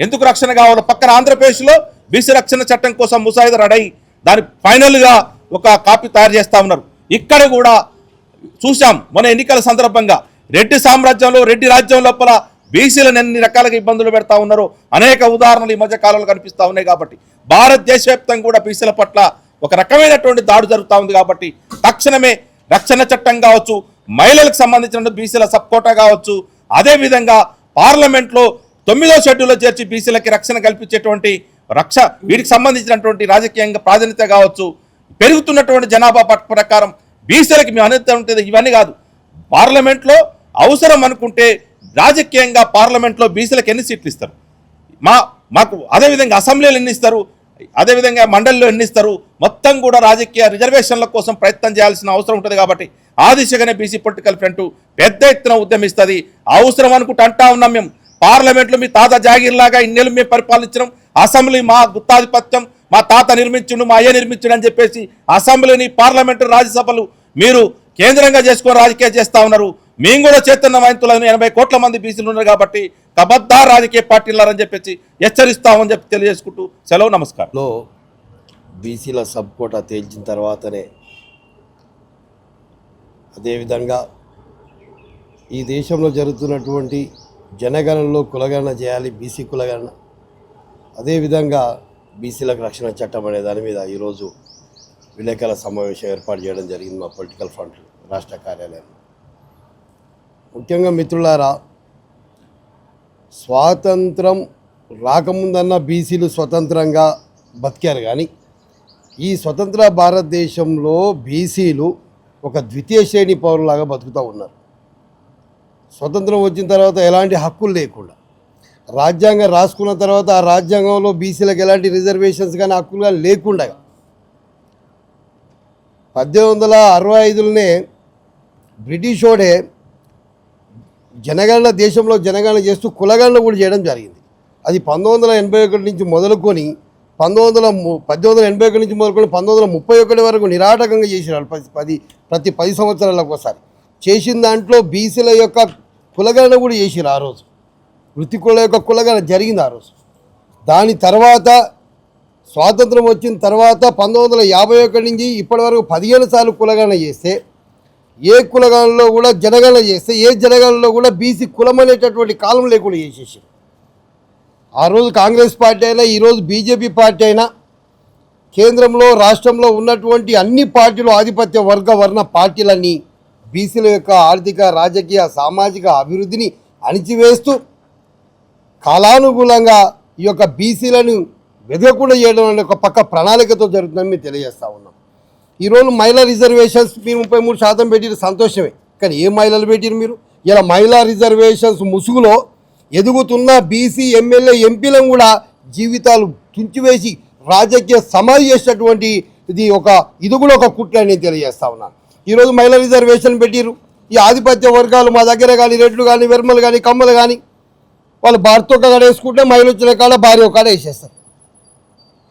Speaker 3: ఎందుకు రక్షణ కావాలో. పక్కన ఆంధ్రప్రదేశ్లో బీసీ రక్షణ చట్టం కోసం ముసాయిదా రెడీ, దాని ఫైనల్గా ఒక కాపీ తయారు చేస్తూ ఉన్నారు. ఇక్కడ కూడా చూసాం మొన్న ఎన్నికల సందర్భంగా రెడ్డి సామ్రాజ్యంలో, రెడ్డి రాజ్యం లోపల బీసీలను ఎన్ని రకాలుగా ఇబ్బందులు పెడతా ఉన్నారో అనేక ఉదాహరణలు ఈ మధ్య కాలంలో కనిపిస్తూ ఉన్నాయి. కాబట్టి భారతదేశ వ్యాప్తంగా కూడా బీసీల పట్ల ఒక రకమైనటువంటి దాడి జరుగుతూ ఉంది. కాబట్టి తక్షణమే రక్షణ చట్టం కావచ్చు, మహిళలకు సంబంధించిన బీసీల సబ్కోటా కావచ్చు, అదేవిధంగా పార్లమెంట్లో 9వ షెడ్యూల్లో చేర్చి బీసీలకి రక్షణ కల్పించేటువంటి వీటికి సంబంధించినటువంటి రాజకీయంగా ప్రాధాన్యత కావచ్చు, పెరుగుతున్నటువంటి జనాభా ప్రకారం బీసీలకి మేము అనేది ఉంటుంది. ఇవన్నీ కాదు, పార్లమెంట్లో అవసరం అనుకుంటే రాజకీయంగా పార్లమెంట్లో బీసీలకు ఎన్ని సీట్లు ఇస్తారు, మాకు అదేవిధంగా అసెంబ్లీలు ఎన్ని ఇస్తారు, అదేవిధంగా మండలిలో ఎన్ని ఇస్తారు, మొత్తం కూడా రాజకీయ రిజర్వేషన్ల కోసం ప్రయత్నం చేయాల్సిన అవసరం ఉంటుంది. కాబట్టి ఆ దిశగానే బీసీ పొలిటికల్ ఫ్రంట్ పెద్ద ఎత్తున ఉద్యమిస్తుంది. అవసరం అనుకుంటే అంటా ఉన్నాం మేము, పార్లమెంట్లో మీ తాత జాగీర్లాగా ఇన్నేళ్ళు మేము పరిపాలించడం, అసెంబ్లీ మా గుత్తాధిపత్యం, మా తాత నిర్మించుండు, మా అయ్య నిర్మించుడు అని చెప్పేసి అసెంబ్లీని, పార్లమెంటు, రాజ్యసభలు మీరు కేంద్రంగా చేసుకొని రాజకీయం చేస్తూ ఉన్నారు. మేము కూడా చైతన్యవంతులను 80 కోట్ల మంది బీసీలు ఉన్నారు కాబట్టి కబద్దార్ రాజకీయ పార్టీలారని చెప్పేసి హెచ్చరిస్తామని చెప్పి తెలియజేసుకుంటూ సెలవు, నమస్కారం.
Speaker 4: లో బీసీల సబ్ కోటా తేల్చిన తర్వాతనే అదేవిధంగా ఈ దేశంలో జరుగుతున్నటువంటి జనగణనలో కులగణన చేయాలి, బీసీ కులగణన, అదేవిధంగా బీసీలకు రక్షణ చట్టం అనే దాని మీద ఈరోజు విలేకరుల సమావేశం ఏర్పాటు చేయడం జరిగింది మా పొలిటికల్ ఫ్రంట్ రాష్ట్ర కార్యాలయం. ముఖ్యంగా మిత్రులారా, స్వాతంత్రం రాకముందన్న బీసీలు స్వతంత్రంగా బతికారు, కానీ ఈ స్వతంత్ర భారతదేశంలో బీసీలు ఒక ద్వితీయ శ్రేణి పౌరులాగా బతుకుతూ ఉన్నారు. స్వతంత్రం వచ్చిన తర్వాత ఎలాంటి హక్కులు లేకుండా, రాజ్యాంగం రాసుకున్న తర్వాత ఆ రాజ్యాంగంలో బీసీలకు ఎలాంటి రిజర్వేషన్స్ కానీ హక్కులు కానీ లేకుండా 1865లోనే బ్రిటిష్ వాడే జనగణన, దేశంలో జనగణన చేస్తూ కులగణన కూడా చేయడం జరిగింది. అది 1981 నుంచి మొదలుకొని 1881 నుంచి మొదలుకొని 1931 వరకు నిరాటకంగా చేసినారు. ప్రతి 10 సంవత్సరాలకు ఒకసారి చేసిన దాంట్లో బీసీల యొక్క కులగణన కూడా చేసిరు. ఆ రోజు వృత్తికుల యొక్క కులగణన జరిగింది ఆ రోజు. దాని తర్వాత స్వాతంత్రం వచ్చిన తర్వాత 1951 నుంచి ఇప్పటి వరకు 15 సార్లు కులగణన చేస్తే, ఏ కులగణనలో కూడా జనగణన చేస్తే ఏ జనగణనలో కూడా బీసీ కులం అనేటటువంటి కాలం లేకుండా చేసేసారు. ఆ రోజు కాంగ్రెస్ పార్టీ అయినా, ఈరోజు బీజేపీ పార్టీ అయినా, కేంద్రంలో రాష్ట్రంలో ఉన్నటువంటి అన్ని పార్టీలు, ఆధిపత్య వర్ణ పార్టీలన్నీ బీసీల యొక్క ఆర్థిక, రాజకీయ, సామాజిక అభివృద్ధిని అణిచివేస్తూ కాలానుగుణంగా ఈ యొక్క బీసీలను వెదగకుండా చేయడం అనే ఒక పక్క ప్రణాళికతో జరుగుతుందని మేము తెలియజేస్తూ ఉన్నాం. ఈరోజు మహిళా రిజర్వేషన్స్ మీరు 33% పెట్టిన సంతోషమే, కానీ ఏ మహిళలు పెట్టిరు మీరు? ఇలా మహిళా రిజర్వేషన్స్ ముసుగులో ఎదుగుతున్న బీసీ ఎమ్మెల్యే ఎంపీలను కూడా జీవితాలు తుంచివేసి రాజకీయ సమాధి చేసినటువంటి ఇది కూడా ఒక కుట్ర అని నేను తెలియజేస్తా ఉన్నాను. ఈరోజు మహిళా రిజర్వేషన్ పెట్టిరు. ఈ ఆధిపత్య వర్గాలు మా దగ్గర కానీ, రెడ్లు కానీ, వెర్మలు కానీ, కమ్మలు కానీ, వాళ్ళు భార్య ఒక కాడ వేసుకుంటే మహిళ వచ్చిన కాడ భార్య ఒక కాడ వేసేస్తారు.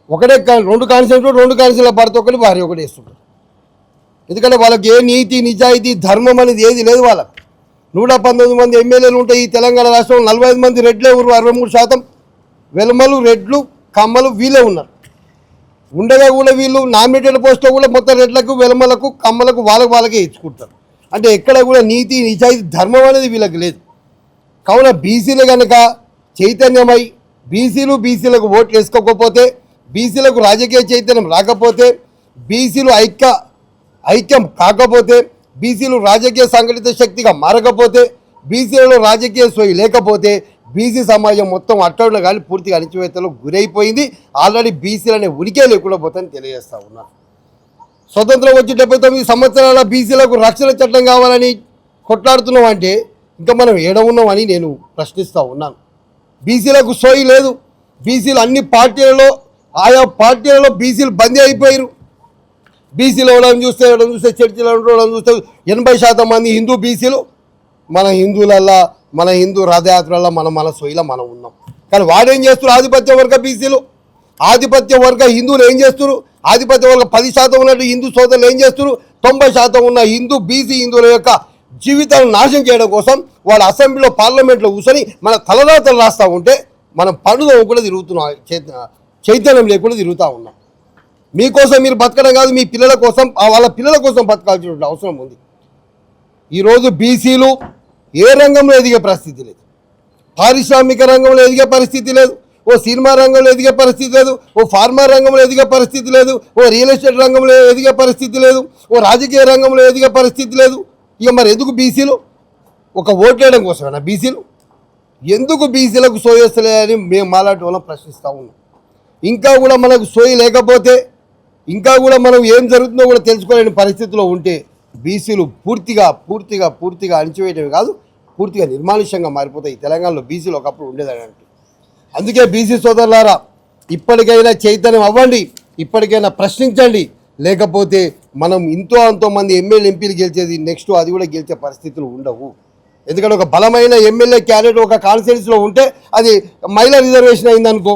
Speaker 4: ఒకటే 2 కాన్సెప్ట్లు, 2 కాన్సెప్ట్ల భర్త ఒకటి, భార్య ఒకటి వేస్తుంటారు. ఎందుకంటే వాళ్ళకి ఏ నీతి, నిజాయితీ, ధర్మం అనేది ఏది లేదు. వాళ్ళకు 119 మంది ఎమ్మెల్యేలు ఉంటాయి. ఈ తెలంగాణ రాష్ట్రంలో 45 మంది రెడ్లే ఉన్నారు. 63% వెలమలు, రెడ్లు, కమ్మలు వీళ్ళే ఉన్నారు. ఉండగా కూడా వీళ్ళు నామినేటెడ్ పోస్ట్లో కూడా మొత్తం రెడ్లకు, వెలమలకు, కమ్మలకు వాళ్ళకే ఇచ్చుకుంటారు. అంటే ఎక్కడ కూడా నీతి, నిజాయితీ, ధర్మం అనేది వీళ్ళకి లేదు. కావున బీసీలు కనుక చైతన్యమై బీసీలకు ఓట్లు వేసుకోకపోతే, బీసీలకు రాజకీయ చైతన్యం రాకపోతే, బీసీలు ఐక్యం కాకపోతే, బీసీలు రాజకీయ సంఘటిత శక్తిగా మారకపోతే, బీసీలలో రాజకీయ సోయి లేకపోతే బీసీ సమాజం మొత్తం అట్టడులో కానీ పూర్తిగా అణిచివేతలకు గురైపోయింది. ఆల్రెడీ బీసీలనే ఉనికే లేకుండా పోతుందని తెలియజేస్తూ ఉన్నారు. స్వతంత్రం వచ్చి 79 సంవత్సరాల బీసీలకు రక్షణ చట్టం కావాలని కొట్లాడుతున్నాం అంటే ఇంకా మనం ఏడ ఉన్నామని నేను ప్రశ్నిస్తూ ఉన్నాను. బీసీలకు సోయి లేదు. బీసీలు అన్ని పార్టీలలో, ఆయా పార్టీలలో బీసీలు బందీ అయిపోయారు. బీసీలో వాళ్ళని చూస్తే చర్చిలో వాళ్ళని చూస్తే 80% మంది హిందూ బీసీలు. మన హిందువులల్లా, మన హిందూ రథయాత్రల్లో మన సోయిలో మనం ఉన్నాం. కానీ వాడేం చేస్తారు? ఆధిపత్య వర్గ బీసీలు, ఆధిపత్య వర్గ హిందువులు ఏం చేస్తారు? ఆధిపత్య వర్గ 10% ఉన్నట్టు హిందూ సోదరులు ఏం చేస్తారు? 90% ఉన్న బీసీ హిందువుల యొక్క జీవితాలను నాశనం చేయడం కోసం వాళ్ళ అసెంబ్లీలో, పార్లమెంట్లో కూర్చొని మన తలరాతలు రాస్తూ ఉంటే మనం పనులు కూడా తిరుగుతున్నాం, చైతన్యం లేకుండా తిరుగుతూ ఉన్నాం. మీకోసం మీరు బతకడం కాదు, మీ పిల్లల కోసం, వాళ్ళ పిల్లల కోసం బతకాల్సిన అవసరం ఉంది. ఈరోజు బీసీలు ఏ రంగంలో ఎదిగే పరిస్థితి లేదు. పారిశ్రామిక రంగంలో ఎదిగే పరిస్థితి లేదు. ఓ సినిమా రంగంలో ఎదిగే పరిస్థితి లేదు. ఓ ఫార్మా రంగంలో ఎదిగే పరిస్థితి లేదు. ఓ రియల్ ఎస్టేట్ రంగంలో ఎదిగే పరిస్థితి లేదు. ఓ రాజకీయ రంగంలో ఎదిగే పరిస్థితి లేదు. ఇక మరి ఎందుకు బీసీలు? ఒక ఓట్లేయడం కోసమేనా బీసీలు? ఎందుకు బీసీలకు సోయి వస్తలేదని మేము మాలాంటి వాళ్ళం ప్రశ్నిస్తూ ఉన్నాం. ఇంకా కూడా మనకు సోయి లేకపోతే, ఇంకా కూడా మనం ఏం జరుగుతుందో కూడా తెలుసుకోలేని పరిస్థితిలో ఉంటే బీసీలు పూర్తిగా అణిచివేయడమే కాదు, పూర్తిగా నిర్మానుష్యంగా మారిపోతాయి. తెలంగాణలో బీసీలు ఒకప్పుడు ఉండేదని అంటే. అందుకే బీసీ సోదరులారా, ఇప్పటికైనా చైతన్యం అవ్వండి, ఇప్పటికైనా ప్రశ్నించండి. లేకపోతే మనం అంతో మంది ఎమ్మెల్యే ఎంపీలు గెలిచేది నెక్స్ట్ అది కూడా గెలిచే పరిస్థితులు ఉండవు. ఎందుకంటే ఒక బలమైన ఎమ్మెల్యే క్యాండిడేట్ ఒక కాన్స్టిట్యున్సీలో ఉంటే అది మహిళా రిజర్వేషన్ అయిందనుకో,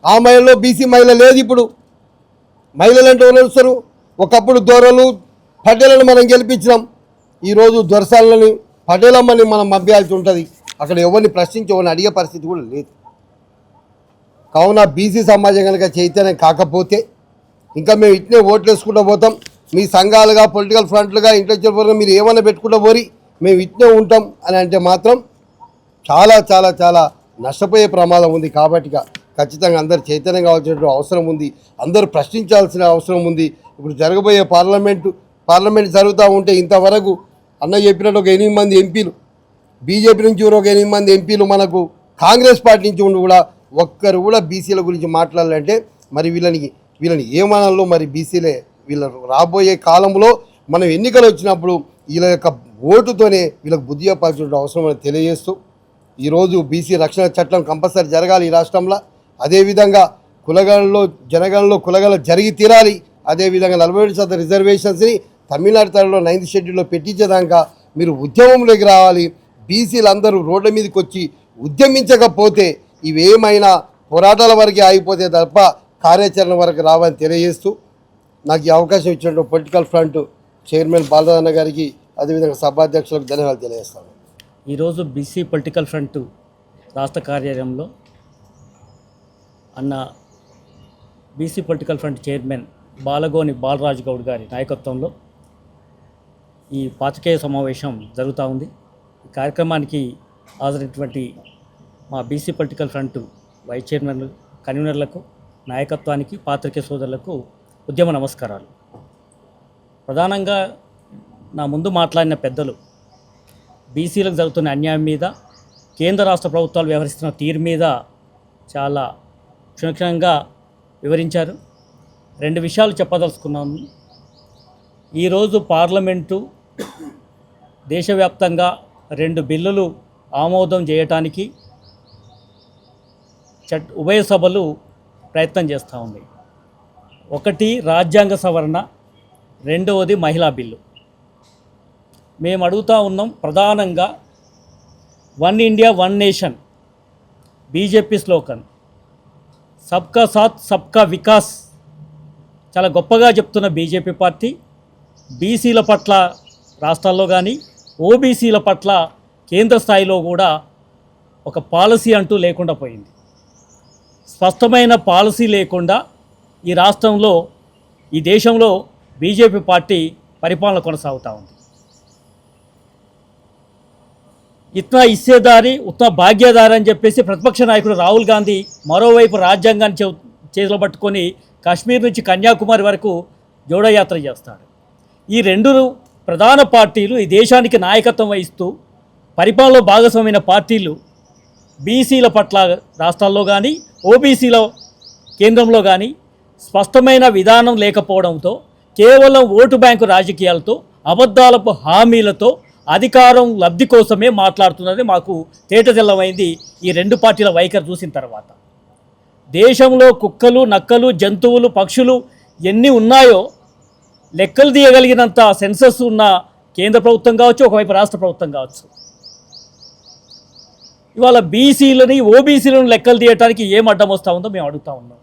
Speaker 4: ఆ మహిళలో బీసీ మహిళ లేదు. ఇప్పుడు మహిళలు అంటే ఎవరు వస్తారు? ఒకప్పుడు దొరలు, పటేలను మనం గెలిపించినాం. ఈరోజు దొరసాలని, పటేలమ్మని మనం పంపించాల్సి ఉంటుంది. అక్కడ ఎవరిని ప్రశ్నించి ఎవరిని అడిగే పరిస్థితి కూడా లేదు. కావున బీసీ సమాజం కనుక చైతన్యం కాకపోతే ఇంకా మేము ఇట్నే ఓట్లు వేసుకుంటూ పోతాం. మీ సంఘాలుగా పొలిటికల్ ఫ్రంట్లుగా ఇంటలెక్చువల్ పరంగా మీరు ఏమైనా పెట్టుకుంటూ పోరి మేము ఇట్నే ఉంటాం అని అంటే మాత్రం చాలా చాలా చాలా నష్టపోయే ప్రమాదం ఉంది. కాబట్టి ఖచ్చితంగా అందరు చైతన్యం కావాల్సిన అవసరం ఉంది. అందరూ ప్రశ్నించాల్సిన అవసరం ఉంది. ఇప్పుడు జరగబోయే పార్లమెంట్ జరుగుతూ ఉంటే ఇంతవరకు అన్న చెప్పినట్టు ఒక 8 మంది ఎంపీలు, బీజేపీ నుంచి ఒక 8 మంది ఎంపీలు, మనకు కాంగ్రెస్ పార్టీ నుంచి ఉండి కూడా ఒక్కరు కూడా బీసీల గురించి మాట్లాడాలంటే మరి వీళ్ళని ఏమనాలో మరి బీసీలే. వీళ్ళ రాబోయే కాలంలో మనం ఎన్నికలు వచ్చినప్పుడు వీళ్ళ యొక్క ఓటుతోనే వీళ్ళకి బుద్ధి చెప్పాల్సిన అవసరం అని తెలియజేస్తూ ఈరోజు బీసీ రక్షణ చట్టం కంపల్సరీ జరగాలి ఈ రాష్ట్రంలో. అదేవిధంగా జనగణనలో కులగణన జరిగి తీరాలి. అదేవిధంగా 47% రిజర్వేషన్స్ని తమిళనాడు తరలో 9th షెడ్యూల్లో పెట్టించేదాకా మీరు ఉద్యమంలోకి రావాలి. బీసీలందరూ రోడ్ల మీదకి వచ్చి ఉద్యమించకపోతే ఇవేమైనా పోరాటాల వరకే ఆగిపోతే తప్ప కార్యాచరణ వరకు రావని తెలియజేస్తూ నాకు ఈ అవకాశం ఇచ్చినట్టు పొలిటికల్ ఫ్రంట్ చైర్మన్ బాలరాజన్న గారికి అదేవిధంగా సభాధ్యక్షులకు ధన్యవాదాలు తెలియజేస్తాను.
Speaker 5: ఈరోజు బీసీ పొలిటికల్ ఫ్రంట్ రాష్ట్ర కార్యాలయంలో అన్న BC political front chairman Balagoni Balaraju Goud గారి నాయకత్వంలో ఈ పాత్రికేయ సమావేశం జరుగుతూ ఉంది. ఈ కార్యక్రమానికి హాజరైనటువంటి మా BC political front vice chairman కన్వీనర్లకు, నాయకత్వానికి, పాత్రికేయ సోదరులకు ఉద్యమ నమస్కారాలు. ప్రధానంగా నా ముందు మాట్లాడిన పెద్దలు బీసీలకు జరుగుతున్న అన్యాయం మీద, కేంద్ర రాష్ట్ర ప్రభుత్వాలు వ్యవహరిస్తున్న తీరు మీద చాలా క్షుణ్ణంగా వివరించారు. 2 విషయాలు చెప్పదలుచుకున్నాను. ఈరోజు పార్లమెంటు దేశవ్యాప్తంగా 2 బిల్లులు ఆమోదం చేయటానికి ఉభయ సభలు ప్రయత్నం చేస్తూ ఉంది. ఒకటి రాజ్యాంగ సవరణ, రెండవది మహిళా బిల్లు. మేము అడుగుతూ ఉన్నాం ప్రధానంగా one India one nation BJP slogan సబ్కా సాత్ సబ్కా వికాస్ చాలా గొప్పగా చెప్తున్న బీజేపీ పార్టీ బీసీల పట్ల రాష్ట్రాల్లో కానీ ఓబీసీల పట్ల కేంద్ర స్థాయిలో కూడా ఒక పాలసీ అంటూ లేకుండా పోయింది. స్పష్టమైన పాలసీ లేకుండా ఈ రాష్ట్రంలో, ఈ దేశంలో బీజేపీ పార్టీ పరిపాలన కొనసాగుతూ ఉంది. ఇట్లా ఇచ్చేదారి ఉత్త భాగ్యదారి అని చెప్పేసి ప్రతిపక్ష నాయకుడు రాహుల్ గాంధీ మరోవైపు రాజ్యాంగాన్ని చేతిలో పట్టుకొని కాశ్మీర్ నుంచి కన్యాకుమారి వరకు జోడయాత్ర చేస్తాడు. ఈ 2 ప్రధాన పార్టీలు ఈ దేశానికి నాయకత్వం వహిస్తూ పరిపాలనలో భాగస్వామైన పార్టీలు బీసీల పట్ల రాష్ట్రాల్లో కానీ ఓబీసీల కేంద్రంలో కానీ స్పష్టమైన విధానం లేకపోవడంతో కేవలం ఓటు బ్యాంకు రాజకీయాలతో, అబద్ధాలపు హామీలతో అధికారం లబ్ధి కోసమే మాట్లాడుతున్నది మాకు తేటతెల్లమైంది. ఈ 2 పార్టీల వైఖరి చూసిన తర్వాత దేశంలో కుక్కలు, నక్కలు, జంతువులు, పక్షులు ఎన్ని ఉన్నాయో లెక్కలు తీయగలిగినంత సెన్సస్ ఉన్న కేంద్ర ప్రభుత్వం కావచ్చు, ఒకవైపు రాష్ట్ర ప్రభుత్వం కావచ్చు. ఇవాళ బీసీలని, ఓబీసీలను లెక్కలు తీయడానికి ఏం అడ్డం వస్తూ ఉందో మేము అడుగుతూ ఉన్నాం.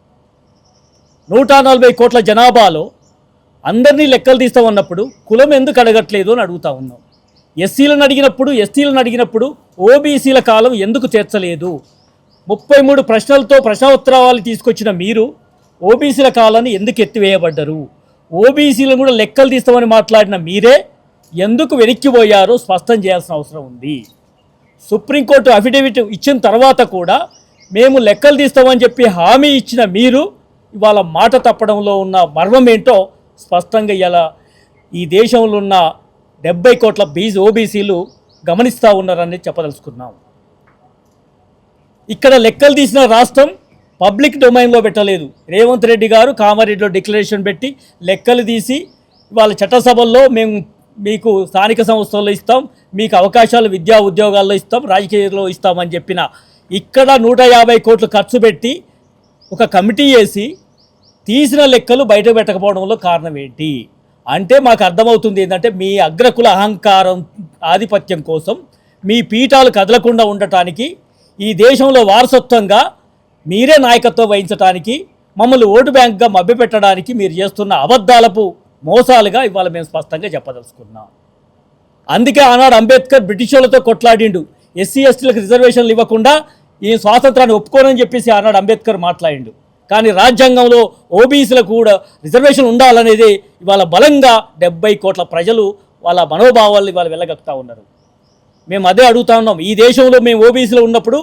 Speaker 5: 140 కోట్ల జనాభాలో అందరినీ లెక్కలు తీస్తామన్నప్పుడు కులం ఎందుకు అడగట్లేదు అని అడుగుతూ ఉన్నాం. ఎస్సీలను అడిగినప్పుడు, ఎస్టీలను అడిగినప్పుడు ఓబీసీల కాలం ఎందుకు చేర్చలేదు? 33 ప్రశ్నలతో ప్రశ్నోత్తరాలు తీసుకొచ్చిన మీరు ఓబీసీల కాలాన్ని ఎందుకు ఎత్తివేయబడ్డరు? ఓబీసీలను కూడా లెక్కలు తీస్తామని మాట్లాడిన మీరే ఎందుకు వెనక్కిపోయారో స్పష్టం చేయాల్సిన అవసరం ఉంది. సుప్రీంకోర్టు అఫిడవిట్ ఇచ్చిన తర్వాత కూడా మేము లెక్కలు తీస్తామని చెప్పి హామీ ఇచ్చిన మీరు ఇవాళ మాట తప్పడంలో ఉన్న మర్మం ఏంటో స్పష్టంగా ఇలా ఈ దేశంలో ఉన్న 70 కోట్ల ఓబీసీలు గమనిస్తూ ఉన్నారని చెప్పదలుచుకున్నాం. ఇక్కడ లెక్కలు తీసిన రాష్ట్రం పబ్లిక్ డొమైన్లో పెట్టలేదు. రేవంత్ రెడ్డి గారు కామారెడ్డిలో డిక్లరేషన్ పెట్టి లెక్కలు తీసి వాళ్ళ చట్టసభల్లో మేము మీకు స్థానిక సంస్థల్లో ఇస్తాం, మీకు అవకాశాలు విద్యా ఉద్యోగాల్లో ఇస్తాం, రాజకీయాల్లో ఇస్తామని చెప్పిన ఇక్కడ 150 కోట్లు ఖర్చు పెట్టి ఒక కమిటీ వేసి తీసిన లెక్కలు బయట పెట్టకపోవడంలో కారణం ఏంటి అంటే మాకు అర్థమవుతుంది ఏంటంటే మీ అగ్రకుల అహంకారం, ఆధిపత్యం కోసం మీ పీఠాలు కదలకుండా ఉండటానికి, ఈ దేశంలో వారసత్వంగా మీరే నాయకత్వం వహించడానికి, మమ్మల్ని ఓటు బ్యాంక్గా మభ్యపెట్టడానికి మీరు చేస్తున్న అబద్ధాలపు మోసాలుగా ఇవాళ మేము స్పష్టంగా చెప్పదలుచుకున్నాం. అందుకే ఆనాడు అంబేద్కర్ బ్రిటిష్ వాళ్ళతో కొట్లాడిండు, ఎస్సీ ఎస్టీలకు రిజర్వేషన్లు ఇవ్వకుండా ఈ స్వాతంత్రాన్ని ఒప్పుకోనని చెప్పేసి ఆనాడు అంబేద్కర్ మాట్లాడిండు. కానీ రాజ్యాంగంలో ఓబీసీలకు కూడా రిజర్వేషన్ ఉండాలనేది ఇవాళ బలంగా 70 కోట్ల ప్రజలు వాళ్ళ మనోభావాలు ఇవాళ వెళ్ళగక్కుతూ ఉన్నారు. మేము అదే అడుగుతా ఉన్నాం. ఈ దేశంలో మేము ఓబీసీలో ఉన్నప్పుడు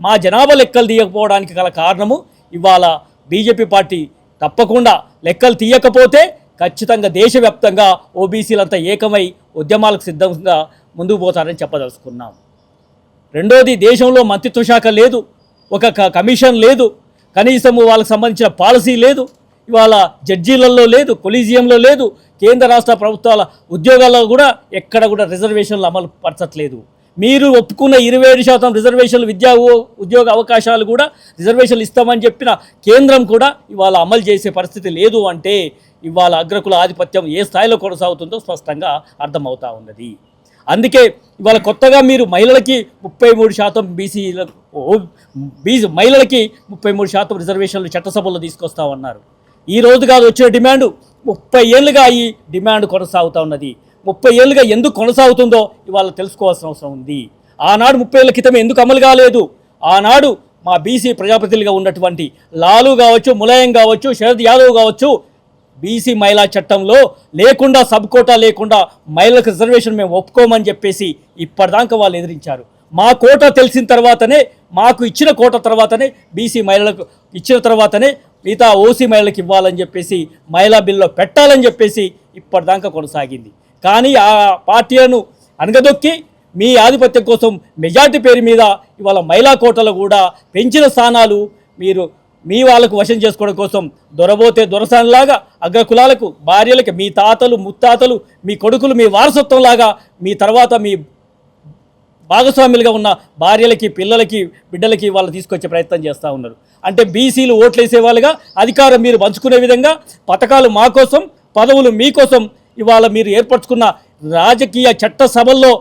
Speaker 5: మా జనాభా లెక్కలు తీయకపోవడానికి గల కారణము ఇవాళ బీజేపీ పార్టీ తప్పకుండా లెక్కలు తీయకపోతే ఖచ్చితంగా దేశవ్యాప్తంగా ఓబీసీలంతా ఏకమై ఉద్యమాలకు సిద్ధంగా ముందుకు పోతారని చెప్పదలుచుకున్నాం. రెండోది, దేశంలో మంత్రిత్వ శాఖ లేదు, ఒక కమిషన్ లేదు, కనీసము వాళ్ళకి సంబంధించిన పాలసీ లేదు, ఇవాళ జడ్జీలలో లేదు, కొలీజియంలో లేదు, కేంద్ర రాష్ట్ర ప్రభుత్వాల ఉద్యోగాల్లో కూడా ఎక్కడ కూడా రిజర్వేషన్లు అమలు పరచట్లేదు. మీరు ఒప్పుకున్న 27% రిజర్వేషన్లు ఉద్యోగ అవకాశాలు కూడా రిజర్వేషన్లు ఇస్తామని చెప్పిన కేంద్రం కూడా ఇవాళ అమలు చేసే పరిస్థితి లేదు. అంటే ఇవాళ అగ్రకుల ఆధిపత్యం ఏ స్థాయిలో కొనసాగుతుందో స్పష్టంగా అర్థమవుతా ఉన్నది. అందుకే ఇవాళ కొత్తగా మీరు మహిళలకి 33% మహిళలకి 33% రిజర్వేషన్లు చట్టసభలో తీసుకొస్తామన్నారు. ఈ రోజు కాదు వచ్చిన డిమాండు, 30 ఏళ్ళుగా ఈ డిమాండ్ కొనసాగుతూ ఉన్నది. 30 ఏళ్ళుగా ఎందుకు కొనసాగుతుందో ఇవాళ తెలుసుకోవాల్సిన అవసరం ఉంది. ఆనాడు 30 ఏళ్ళ క్రితం ఎందుకు అమలు కాలేదు? ఆనాడు మా బీసీ ప్రజాప్రతినిధులుగా ఉన్నటువంటి లాలు కావచ్చు, ములాయం కావచ్చు, శరద్ యాదవ్ కావచ్చు, బీసీ మహిళా చట్టంలో లేకుండా సబ్ కోటా లేకుండా మహిళలకు రిజర్వేషన్ మేము ఒప్పుకోమని చెప్పేసి ఇప్పటిదాకా వాళ్ళు ఎదిరించారు. మా కోటా తెలిసిన తర్వాతనే, మాకు ఇచ్చిన కోటా తర్వాతనే బీసీ మహిళలకు ఇచ్చిన తర్వాతనే మిగతా ఓసీ మహిళలకు ఇవ్వాలని చెప్పేసి మహిళా బిల్లులో పెట్టాలని చెప్పేసి ఇప్పటిదాకా కొనసాగింది. కానీ ఆ పార్టీలను అనగదొక్కి మీ ఆధిపత్యం కోసం మెజార్టీ పేరు మీద ఇవాళ మహిళా కోటలు కూడా పెంచిన స్థానాలు మీరు మీ వాళ్ళకు వశం చేసుకోవడం కోసం దొరబోతే దొరసానిలాగా అగ్రకులాలకు భార్యలకి మీ తాతలు ముత్తాతలు మీ కొడుకులు మీ వారసత్వంలాగా మీ తర్వాత మీ భాగస్వాములుగా ఉన్న భార్యలకి పిల్లలకి బిడ్డలకి వాళ్ళు తీసుకొచ్చే ప్రయత్నం చేస్తూ ఉన్నారు. అంటే బీసీలు ఓట్లు వేసేవాళ్ళుగా అధికారం మీరు పంచుకునే విధంగా పథకాలు మా కోసం, పదవులు మీకోసం ఇవాళ మీరు ఏర్పరచుకున్న రాజకీయ చట్ట సభల్లో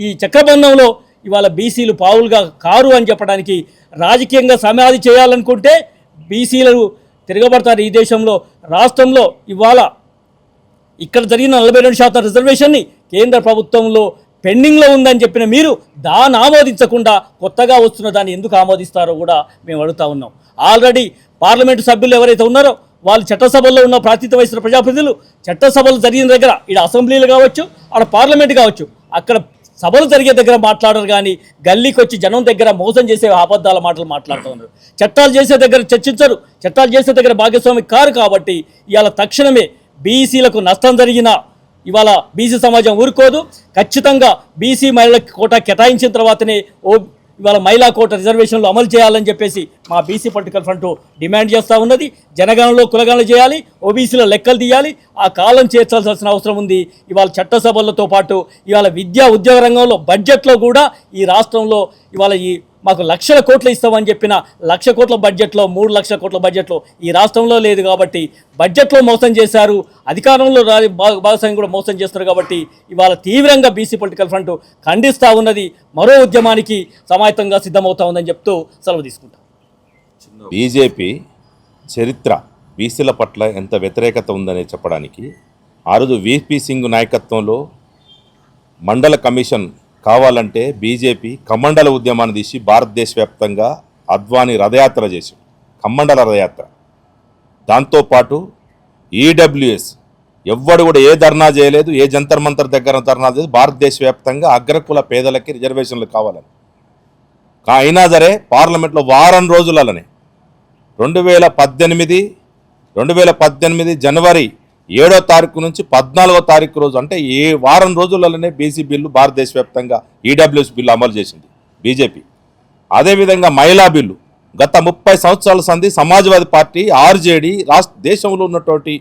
Speaker 5: ఈ చక్రబంధంలో ఇవాళ బీసీలు పావులుగా కారు అని చెప్పడానికి రాజకీయంగా సమాధి చేయాలనుకుంటే బీసీలు తిరగబడతారు. ఈ దేశంలో రాష్ట్రంలో ఇవాళ ఇక్కడ జరిగిన 42% రిజర్వేషన్ని కేంద్ర ప్రభుత్వంలో పెండింగ్లో ఉందని చెప్పిన మీరు దాన్ని ఆమోదించకుండా కొత్తగా వస్తున్న దాన్ని ఎందుకు ఆమోదిస్తారో కూడా మేము అడుగుతా ఉన్నాం. ఆల్రెడీ పార్లమెంటు సభ్యులు ఎవరైతే ఉన్నారో వాళ్ళు చట్టసభల్లో ఉన్న ప్రాతినిధ్యం వహిస్తున్న ప్రజాప్రతినిధులు చట్టసభలు జరిగిన దగ్గర, ఇక్కడ అసెంబ్లీలు కావచ్చు, అక్కడ పార్లమెంట్ కావచ్చు, అక్కడ సభలు జరిగే దగ్గర మాట్లాడరు. కానీ గల్లీకి వచ్చి జనం దగ్గర మోసం చేసే అబద్ధాల మాటలు మాట్లాడుతూ ఉన్నారు. చట్టాలు చేసే దగ్గర చర్చించరు, చట్టాలు చేసే దగ్గర భాగస్వామి కారు. కాబట్టి ఇవాళ తక్షణమే బీసీలకు నష్టం జరిగిన ఇవాళ బీసీ సమాజం ఊరుకోదు. ఖచ్చితంగా బీసీ మహిళలకు కోటా కేటాయించిన తర్వాతనే ఇవాళ మహిళా కోట రిజర్వేషన్లు అమలు చేయాలని చెప్పేసి మా బీసీ పొలిటికల్ ఫ్రంట్ డిమాండ్ చేస్తూ ఉన్నది. జనగణనలో కులగణన చేయాలి, ఓబీసీలో లెక్కలు తీయాలి, ఆ కాలం చేర్చాల్సిన అవసరం ఉంది. ఇవాళ చట్టసభలతో పాటు ఇవాళ విద్యా ఉద్యోగ రంగంలో బడ్జెట్లో కూడా ఈ రాష్ట్రంలో ఇవాళ మాకు 1,00,000 కోట్లు ఇస్తామని చెప్పిన 1,00,000 కోట్ల బడ్జెట్లో 3,00,000 కోట్ల బడ్జెట్లో ఈ రాష్ట్రంలో లేదు. కాబట్టి బడ్జెట్లో మోసం చేశారు, అధికారంలో భాగస్వామ్యం కూడా మోసం చేస్తారు. కాబట్టి ఇవాళ తీవ్రంగా బీసీ పొలిటికల్ ఫ్రంట్ ఖండిస్తూ ఉన్నది, మరో ఉద్యమానికి సమాయత్తంగా సిద్ధమవుతా ఉందని చెప్తూ సెలవు తీసుకుంటాం.
Speaker 3: బీజేపీ చరిత్ర బీసీల పట్ల ఎంత వ్యతిరేకత ఉందని చెప్పడానికి ఆ రోజు వీపీ సింగ్ నాయకత్వంలో మండల కమిషన్ కావాలంటే బీజేపీ కమండల ఉద్యమాన్ని తీసి భారతదేశ వ్యాప్తంగా అద్వానీ రథయాత్ర చేసి కమండల రథయాత్ర, దాంతోపాటు ఈడబ్ల్యూఎస్ ఎవ్వడు కూడా ఏ ధర్నా చేయలేదు, ఏ జంతర్ మంతర్ దగ్గర ధర్నా చేయలేదు. భారతదేశ వ్యాప్తంగా అగ్రకుల పేదలకి రిజర్వేషన్లు కావాలని అయినా సరే పార్లమెంట్లో వారం రోజులనే 2018 జనవరి 7వ తారీఖు నుంచి 14వ తారీఖు రోజు, అంటే ఏ వారం రోజులలోనే బీసీ బిల్లు భారతదేశ వ్యాప్తంగా ఈడబ్ల్యూఎస్ బిల్లు అమలు చేసింది బీజేపీ. అదేవిధంగా మహిళా బిల్లు గత 30 సంవత్సరాల సంధి సమాజ్వాదీ పార్టీ, ఆర్జేడీ దేశంలో ఉన్నటువంటి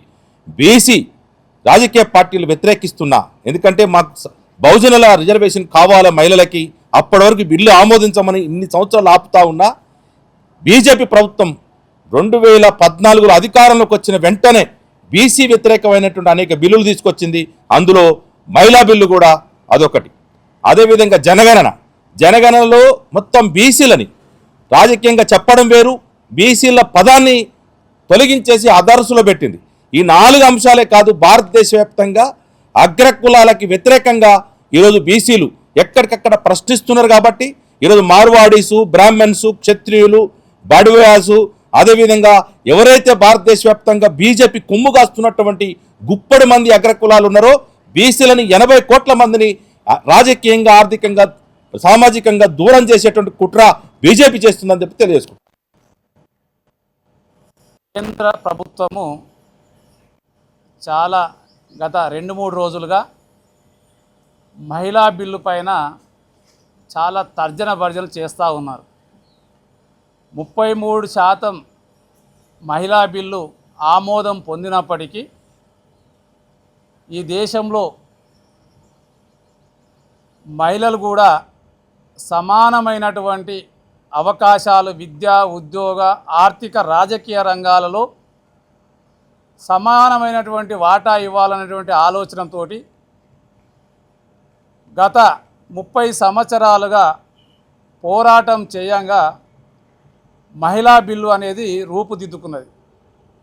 Speaker 3: బీసీ రాజకీయ పార్టీలు వ్యతిరేకిస్తున్నా. ఎందుకంటే మాకు బహుజనుల రిజర్వేషన్ కావాలా మహిళలకి, అప్పటి వరకు బిల్లు ఆమోదించమని ఇన్ని సంవత్సరాలు ఆపుతా ఉన్నా బీజేపీ ప్రభుత్వం 2014లో అధికారంలోకి వచ్చిన వెంటనే బీసీ వ్యతిరేకమైనటువంటి అనేక బిల్లులు తీసుకొచ్చింది. అందులో మహిళా బిల్లు కూడా అదొకటి. అదేవిధంగా జనగణనలో మొత్తం బీసీలని రాజకీయంగా చెప్పడం వేరు, బీసీల పదాన్ని తొలగించేసి అదర్సులో పెట్టింది. ఈ 4 అంశాలే కాదు, భారతదేశ వ్యాప్తంగా అగ్రకులాలకి వ్యతిరేకంగా ఈరోజు బీసీలు ఎక్కడికక్కడ ప్రశ్నిస్తున్నారు. కాబట్టి ఈరోజు మార్వాడీసు, బ్రాహ్మణ్సు, క్షత్రియులు, బడువాసు, అదేవిధంగా ఎవరైతే భారతదేశ వ్యాప్తంగా బీజేపీ కొమ్ము కాస్తున్నటువంటి గుప్పడి మంది అగ్రకులాలు ఉన్నారో బీసీలని 80 కోట్ల మందిని రాజకీయంగా, ఆర్థికంగా, సామాజికంగా దూరం చేసేటువంటి కుట్ర బీజేపీ చేస్తుందని చెప్పి తెలియజేసుకుంటాం.
Speaker 6: కేంద్ర ప్రభుత్వము చాలా గత 2-3 రోజులుగా మహిళా బిల్లు పైన చాలా తర్జన భర్జనలు చేస్తూ ఉన్నారు. 33% మహిళా బిల్లు ఆమోదం పొందినప్పటికీ ఈ దేశంలో మహిళలు కూడా సమానమైనటువంటి అవకాశాలు విద్య, ఉద్యోగ, ఆర్థిక, రాజకీయ రంగాలలో సమానమైనటువంటి వాటా ఇవ్వాలనేటువంటి ఆలోచనతో గత 30 సంవత్సరాలుగా పోరాటం చేయంగా మహిళా బిల్లు అనేది రూపుదిద్దుకున్నది.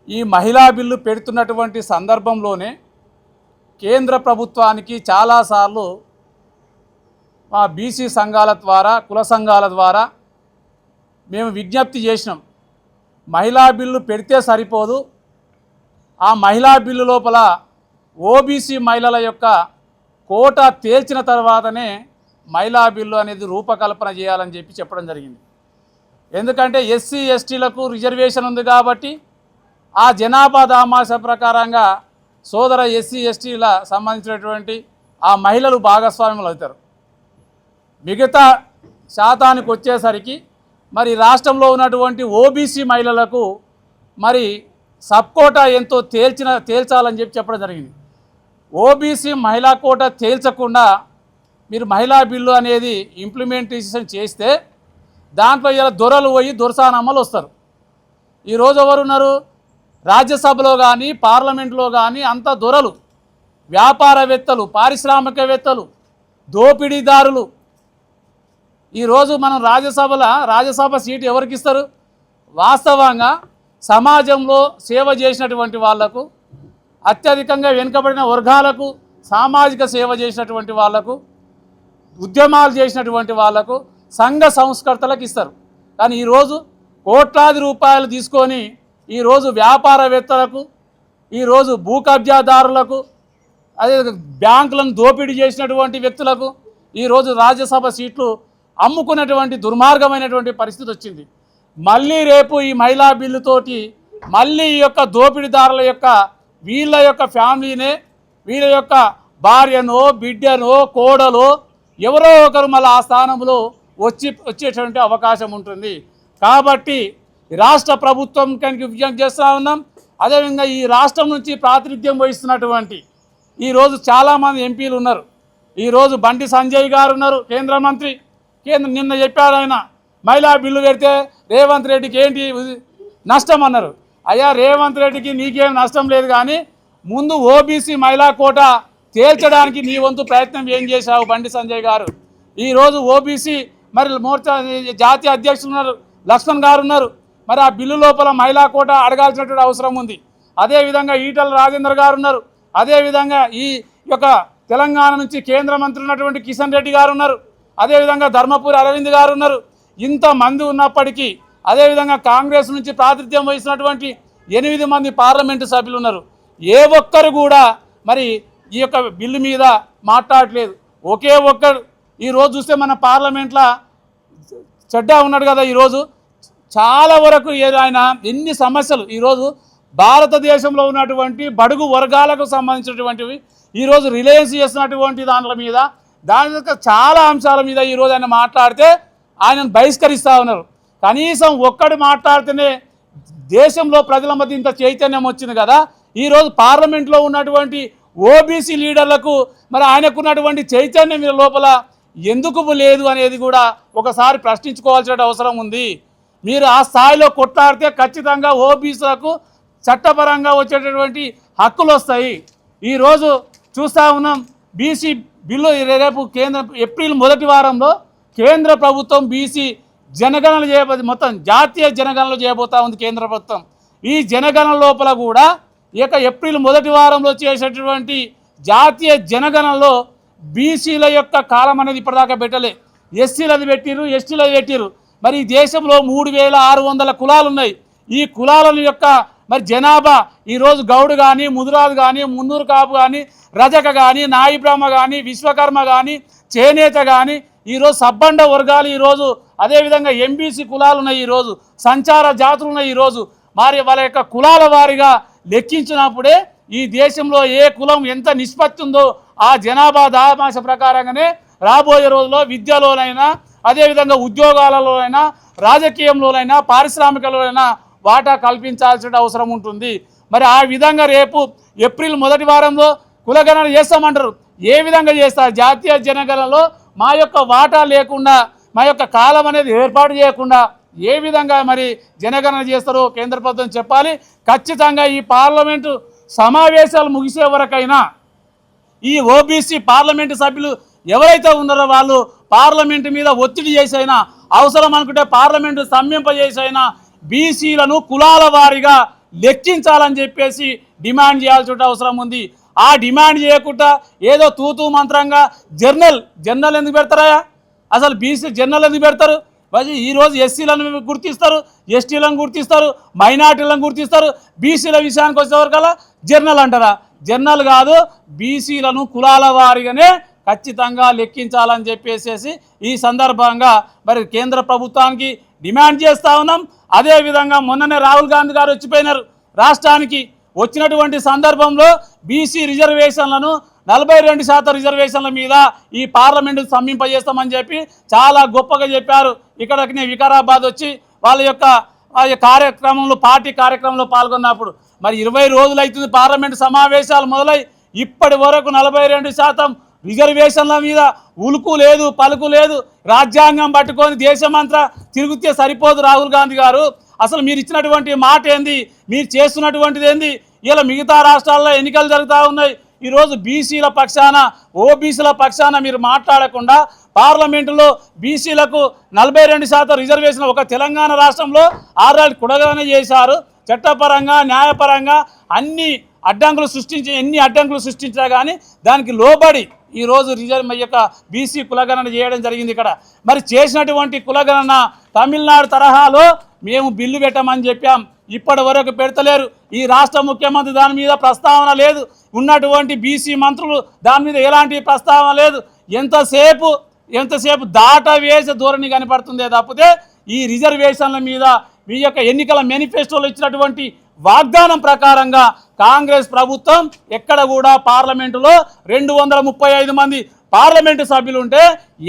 Speaker 6: ఈ మహిళా బిల్లు పెడుతున్నటువంటి సందర్భంలోనే కేంద్ర ప్రభుత్వానికి చాలాసార్లు మా బీసీ సంఘాల ద్వారా, కుల సంఘాల ద్వారా మేము విజ్ఞప్తి చేసినాం. మహిళా బిల్లు పెడితే సరిపోదు, ఆ మహిళా బిల్లు లోపల ఓబీసీ మహిళల యొక్క కోటా తేల్చిన తర్వాతనే మహిళా బిల్లు అనేది రూపకల్పన చేయాలని చెప్పడం జరిగింది. ఎందుకంటే ఎస్సీ ఎస్టీలకు రిజర్వేషన్ ఉంది కాబట్టి ఆ జనాభా దామాష ప్రకారంగా సోదర ఎస్సీ ఎస్టీల సంబంధించినటువంటి ఆ మహిళలు భాగస్వామ్యులు అవుతారు. మిగతా శాతానికి వచ్చేసరికి మరి రాష్ట్రంలో ఉన్నటువంటి ఓబీసీ మహిళలకు మరి సబ్ కోటా ఎంతో తేల్చాలని చెప్పడం జరిగింది. ఓబీసీ మహిళా కోటా తేల్చకుండా మీరు మహిళా బిల్లు అనేది ఇంప్లిమెంటేషన్ చేస్తే దాంట్లో ఇలా దొరలు పోయి దొరసానమ్మలు వస్తారు. ఈరోజు ఎవరున్నారు? రాజ్యసభలో కానీ పార్లమెంట్లో కానీ అంత దొరలు, వ్యాపారవేత్తలు, పారిశ్రామికవేత్తలు, దోపిడీదారులు. ఈరోజు మనం రాజ్యసభ సీటు ఎవరికి ఇస్తారు? వాస్తవంగా సమాజంలో సేవ చేసినటువంటి వాళ్లకు, అత్యధికంగా వెనుకబడిన వర్గాలకు సామాజిక సేవ చేసినటువంటి వాళ్లకు, ఉద్యమాలు చేసినటువంటి వాళ్లకు, సంఘ సంస్కర్తలకు ఇస్తారు. కానీ ఈరోజు కోట్లాది రూపాయలు తీసుకొని ఈరోజు వ్యాపారవేత్తలకు, ఈరోజు భూ కబ్జాదారులకు, అదే బ్యాంకులను దోపిడీ చేసినటువంటి వ్యక్తులకు ఈరోజు రాజ్యసభ సీట్లు అమ్ముకున్నటువంటి దుర్మార్గమైనటువంటి పరిస్థితి వచ్చింది. మళ్ళీ రేపు ఈ మహిళా బిల్లుతోటి మళ్ళీ ఈ యొక్క దోపిడీదారుల యొక్క వీళ్ళ యొక్క ఫ్యామిలీనే, వీళ్ళ యొక్క భార్యనో, బిడ్డనో, కోడలో ఎవరో ఒకరు మళ్ళీ ఆ స్థానంలో వచ్చేటువంటి అవకాశం ఉంటుంది. కాబట్టి రాష్ట్ర ప్రభుత్వం కనుక విజ్ఞప్తి చేస్తూ ఉన్నాం. అదేవిధంగా ఈ రాష్ట్రం నుంచి ప్రాతినిధ్యం వహిస్తున్నటువంటి ఈరోజు చాలామంది ఎంపీలు ఉన్నారు. ఈరోజు బండి సంజయ్ గారు ఉన్నారు, కేంద్ర మంత్రి. నిన్న చెప్పారు ఆయన, మహిళా బిల్లు పెడితే రేవంత్ రెడ్డికి ఏంటి నష్టం అన్నారు. అయ్యా, రేవంత్ రెడ్డికి నీకేం నష్టం లేదు, కానీ ముందు ఓబీసీ మహిళా కోటా తేల్చడానికి నీ వంతు ప్రయత్నం ఏం చేశావు బండి సంజయ్ గారు? ఈరోజు ఓబీసీ మరి మోర్చా జాతీయ అధ్యక్షులు ఉన్నారు, లక్ష్మణ్ గారు ఉన్నారు. మరి ఆ బిల్లు లోపల మహిళా కోటా అడగాల్సినటువంటి అవసరం ఉంది. అదేవిధంగా ఈటల రాజేందర్ గారు ఉన్నారు. అదేవిధంగా ఈ యొక్క తెలంగాణ నుంచి కేంద్ర మంత్రి ఉన్నటువంటి కిషన్ రెడ్డి గారు ఉన్నారు. అదేవిధంగా ధర్మపురి అరవింద్ గారు ఉన్నారు. ఇంతమంది ఉన్నప్పటికీ, అదేవిధంగా కాంగ్రెస్ నుంచి ప్రాతినిధ్యం వహిస్తున్నటువంటి 8 మంది పార్లమెంటు సభ్యులు ఉన్నారు. ఏ ఒక్కరు కూడా మరి ఈ యొక్క బిల్లు మీద మాట్లాడలేదు. ఒకే ఒక్కరు ఈరోజు చూస్తే మన పార్లమెంట్లో చెడ్డా ఉన్నాడు కదా. ఈరోజు చాలా వరకు ఆయన ఎన్ని సమస్యలు ఈరోజు భారతదేశంలో ఉన్నటువంటి బడుగు వర్గాలకు సంబంధించినటువంటివి ఈరోజు రిలయన్స్ చేస్తున్నటువంటి దాంట్ల మీద, దాని యొక్క చాలా అంశాల మీద ఈరోజు ఆయన మాట్లాడితే ఆయనను బహిష్కరిస్తూ ఉన్నారు. కనీసం ఒక్కడు మాట్లాడితేనే దేశంలో ప్రజల మధ్య ఇంత చైతన్యం వచ్చింది కదా. ఈరోజు పార్లమెంట్లో ఉన్నటువంటి ఓబీసీ లీడర్లకు మరి ఆయనకున్నటువంటి చైతన్యం మీద లోపల ఎందుకు లేదు అనేది కూడా ఒకసారి ప్రశ్నించుకోవాల్సిన అవసరం ఉంది. మీరు ఆ స్థాయిలో కొట్లాడితే ఖచ్చితంగా ఓబీసీలకు చట్టపరంగా వచ్చేటటువంటి హక్కులు వస్తాయి. ఈరోజు చూస్తూ ఉన్నాం, బీసీ బిల్లు రేపు ఏప్రిల్ 1 వారంలో కేంద్ర ప్రభుత్వం బీసీ జనగణన మొత్తం జాతీయ జనగణనలు చేయబోతా ఉంది కేంద్ర ప్రభుత్వం. ఈ జనగణన లోపల కూడా ఇక ఏప్రిల్ 1 వారంలో చేసేటటువంటి జాతీయ జనగణనలో బీసీల యొక్క కాలం అనేది ఇప్పటిదాకా పెట్టలే. ఎస్సీలది పెట్టిరు, ఎస్టీలది పెట్టిరు. మరి ఈ దేశంలో 3600 కులాలు ఉన్నాయి. ఈ కులాల యొక్క మరి జనాభా ఈరోజు గౌడు కానీ, ముదురాజు కానీ, మున్నూరు కాపు కానీ, రజక కానీ, నాయి బ్రహ్మ కానీ, విశ్వకర్మ కానీ, చేనేత కానీ, ఈరోజు సబ్బండ వర్గాలు, ఈరోజు అదేవిధంగా ఎంబీసీ కులాలు ఉన్నాయి, ఈరోజు సంచార జాతులు ఉన్నాయి. ఈరోజు మరి వాళ్ళ యొక్క కులాల వారిగా లెక్కించినప్పుడే ఈ దేశంలో ఏ కులం ఎంత నిష్పత్తి ఉందో ఆ జనాభా దామాష ప్రకారంగానే రాబోయే రోజుల్లో విద్యలోనైనా, అదేవిధంగా ఉద్యోగాలలోనైనా, రాజకీయంలోనైనా, పారిశ్రామికలోనైనా వాటా కల్పించాల్సిన అవసరం ఉంటుంది. మరి ఆ విధంగా రేపు ఏప్రిల్ మొదటి వారంలో కులగణన చేస్తామంటారు. ఏ విధంగా చేస్తారు? జాతీయ జనగణనలో మా యొక్క వాటా లేకుండా, మా యొక్క కాలం అనేది ఏర్పాటు చేయకుండా ఏ విధంగా మరి జనగణన చేస్తారో కేంద్ర ప్రభుత్వం చెప్పాలి. ఖచ్చితంగా ఈ పార్లమెంటు సమావేశాలు ముగిసే వరకైనా ఈ ఓబీసీ పార్లమెంటు సభ్యులు ఎవరైతే ఉన్నారో వాళ్ళు పార్లమెంటు మీద ఒత్తిడి చేసైనా, అవసరం అనుకుంటే పార్లమెంటు స్తంభింపజేసైనా బీసీలను కులాల వారీగా లెక్కించాలని చెప్పేసి డిమాండ్ చేయాల్సిన అవసరం ఉంది. ఆ డిమాండ్ చేయకుండా ఏదో తూతూ మంత్రంగా జర్నల్ ఎందుకు పెడతారా? అసలు బీసీ జర్నల్ ఎందుకు పెడతారు? ఈరోజు ఎస్సీలను గుర్తిస్తారు, ఎస్టీలను గుర్తిస్తారు, మైనార్టీలను గుర్తిస్తారు. బీసీల విషయానికి వచ్చేవరకల్లా జర్నల్ అంటారా? జర్నల్ కాదు, బీసీలను కులాల వారీగానే ఖచ్చితంగా లెక్కించాలని చెప్పేసి ఈ సందర్భంగా మరి కేంద్ర ప్రభుత్వానికి డిమాండ్ చేస్తూ ఉన్నాం. అదేవిధంగా మొన్ననే రాహుల్ గాంధీ గారు వచ్చిపోయినారు. రాష్ట్రానికి వచ్చినటువంటి సందర్భంలో బీసీ రిజర్వేషన్లను 42% రిజర్వేషన్ల మీద ఈ పార్లమెంటు సమీంపజేస్తామని చెప్పి చాలా గొప్పగా చెప్పారు. ఇక్కడికి వికారాబాద్ వచ్చి వాళ్ళ యొక్క కార్యక్రమంలో, పార్టీ కార్యక్రమంలో పాల్గొన్నప్పుడు మరి 20 రోజులు అవుతుంది పార్లమెంటు సమావేశాలు మొదలై ఇప్పటి వరకు 42% రిజర్వేషన్ల మీద ఉలుకు లేదు, పలుకు లేదు. రాజ్యాంగం పట్టుకొని దేశమంతా తిరుగుతే సరిపోదు రాహుల్ గాంధీ గారు. అసలు మీరు ఇచ్చినటువంటి మాట ఏంది? మీరు చేస్తున్నటువంటిది ఏంది? ఇలా మిగతా రాష్ట్రాల్లో ఎన్నికలు జరుగుతూ ఉన్నాయి. ఈరోజు బీసీల పక్షాన, ఓబీసీల పక్షాన మీరు మాట్లాడకుండా పార్లమెంటులో బీసీలకు 42% రిజర్వేషన్ ఒక తెలంగాణ రాష్ట్రంలో ఆర్ఆర్ కుడగన చేశారు. చట్టపరంగా, న్యాయపరంగా ఎన్ని అడ్డంకులు సృష్టించినా కానీ దానికి లోబడి ఈరోజు యొక్క బీసీ కులగణన చేయడం జరిగింది. ఇక్కడ మరి చేసినటువంటి కులగణన తమిళనాడు తరహాలో మేము బిల్లు పెట్టమని చెప్పాం. ఇప్పటి వరకు పెడతలేరు. ఈ రాష్ట్ర ముఖ్యమంత్రి దాని మీద ప్రస్తావన లేదు. ఉన్నటువంటి బీసీ మంత్రులు దాని మీద ఎలాంటి ప్రస్తావన లేదు. ఎంతసేపు దాట వేసే ధోరణి కనపడుతుందే తప్పితే ఈ రిజర్వేషన్ల మీద మీ యొక్క ఎన్నికల మేనిఫెస్టోలో ఇచ్చినటువంటి వాగ్దానం ప్రకారంగా కాంగ్రెస్ ప్రభుత్వం ఎక్కడ కూడా పార్లమెంటులో 235 మంది పార్లమెంటు సభ్యులు ఉంటే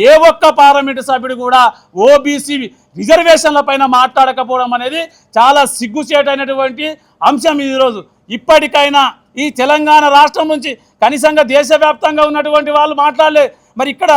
Speaker 6: ఏ ఒక్క పార్లమెంటు సభ్యుడు కూడా ఓబీసీ రిజర్వేషన్ల పైన మాట్లాడకపోవడం అనేది చాలా సిగ్గుచేటైనటువంటి అంశం. ఈరోజు ఇప్పటికైనా ఈ తెలంగాణ రాష్ట్రం నుంచి కనీసంగా దేశవ్యాప్తంగా ఉన్నటువంటి వాళ్ళు మాట్లాడలే. మరి ఇక్కడ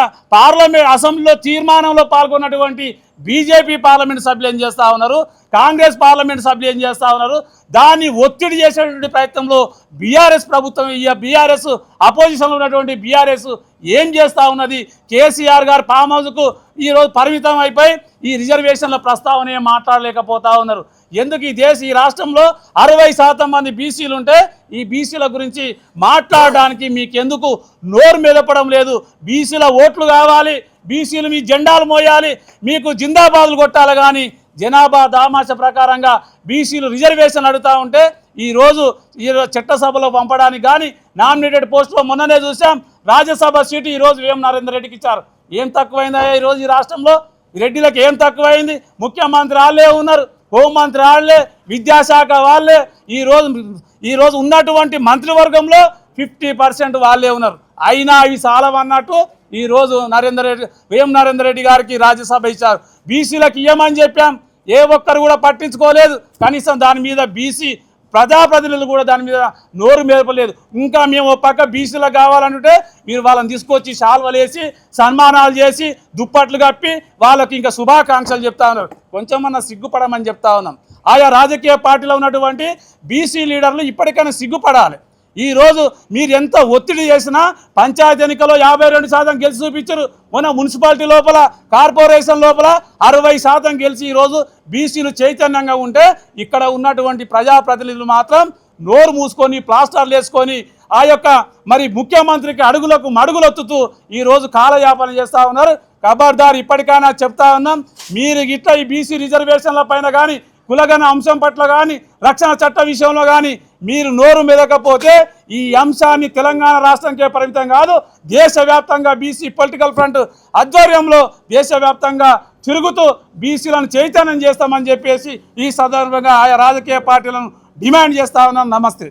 Speaker 6: అసెంబ్లీలో తీర్మానంలో పాల్గొన్నటువంటి బీజేపీ పార్లమెంటు సభ్యులు ఏం చేస్తూ ఉన్నారు? కాంగ్రెస్ పార్లమెంటు సభ్యులు ఏం చేస్తూ ఉన్నారు? దాన్ని ఒత్తిడి చేసేటువంటి ప్రయత్నంలో బీఆర్ఎస్ ప్రభుత్వం, బీఆర్ఎస్ అపోజిషన్లో ఉన్నటువంటి బీఆర్ఎస్ ఏం చేస్తూ ఉన్నది? కేసీఆర్ గారు ఫామ్ హౌస్కు ఈరోజు పరిమితం అయిపోయి ఈ రిజర్వేషన్ల ప్రస్తావన ఏం మాట్లాడలేకపోతా ఉన్నారు. ఎందుకు ఈ రాష్ట్రంలో 60% మంది బీసీలు ఉంటే ఈ బీసీల గురించి మాట్లాడడానికి మీకెందుకు నోరు మెదపడం లేదు? బీసీల ఓట్లు కావాలి, బీసీలు మీ జెండాలు మోయాలి, మీకు జిందాబాదులు కొట్టాలి. కానీ జనాభా దామాష ప్రకారంగా బీసీలు రిజర్వేషన్ అడుగుతూ ఉంటే ఈరోజు చట్టసభలో పంపడానికి కానీ నామినేటెడ్ పోస్టులో మొన్ననే చూసాం. రాజ్యసభ సీటు ఈరోజు వేం నరేందర్ రెడ్డికి ఇచ్చారు. ఏం తక్కువైందా ఈరోజు ఈ రాష్ట్రంలో? రెడ్డిలకు ఏం తక్కువైంది? ముఖ్యమంత్రి వాళ్ళే ఉన్నారు, హోంమంత్రి వాళ్ళే, విద్యాశాఖ వాళ్ళే. ఈరోజు ఉన్నటువంటి మంత్రివర్గంలో 50% వాళ్ళే ఉన్నారు. అయినా అవి చాలవన్నట్టు ఈరోజు వేం నరేందర్ రెడ్డి గారికి రాజ్యసభ ఇచ్చారు. బీసీలకు ఇవ్వమని చెప్పాం, ఏ ఒక్కరు కూడా పట్టించుకోలేదు. కనీసం దాని మీద బీసీ ప్రజాప్రతినిధులు కూడా దాని మీద నోరు మెదపలేదు. ఇంకా మేము పక్క బీసీలకు కావాలంటే మీరు వాళ్ళని తీసుకొచ్చి శాల్వలేసి సన్మానాలు చేసి దుప్పట్లు కప్పి వాళ్ళకి ఇంకా శుభాకాంక్షలు చెప్తా ఉన్నారు. కొంచెమన్నా సిగ్గుపడమని చెప్తా ఉన్నాం. ఆయా రాజకీయ పార్టీలో ఉన్నటువంటి బీసీ లీడర్లు ఇప్పటికైనా సిగ్గుపడాలి. ఈరోజు మీరు ఎంత ఒత్తిడి చేసినా పంచాయతీ ఎన్నికల్లో 52% గెలిచి చూపించారు. మొన్న మున్సిపాలిటీ లోపల, కార్పొరేషన్ లోపల 60% గెలిచి ఈరోజు బీసీలు చైతన్యంగా ఉంటే ఇక్కడ ఉన్నటువంటి ప్రజాప్రతినిధులు మాత్రం నోరు మూసుకొని ప్లాస్టర్లు వేసుకొని ఆ యొక్క మరి ముఖ్యమంత్రికి అడుగులకు మడుగులొత్తుతూ ఈరోజు కాలయాపన చేస్తూ ఉన్నారు. ఖబర్దార్, ఇప్పటికైనా చెప్తా ఉన్నాం, మీరు ఇట్లా ఈ బీసీ రిజర్వేషన్ల పైన కానీ కులగణ అంశం పట్ల కానీ రక్షణ చట్ట విషయంలో కానీ మీరు నోరు మెదకపోతే ఈ అంశాన్ని తెలంగాణ రాష్ట్రంకే పరిమితం కాదు, దేశవ్యాప్తంగా బీసీ పొలిటికల్ ఫ్రంట్ ఆధ్వర్యంలో దేశవ్యాప్తంగా తిరుగుతూ బీసీలను చైతన్యం చేస్తామని చెప్పేసి ఈ సందర్భంగా ఆయా రాజకీయ పార్టీలను డిమాండ్ చేస్తా ఉన్నాం. నమస్తే.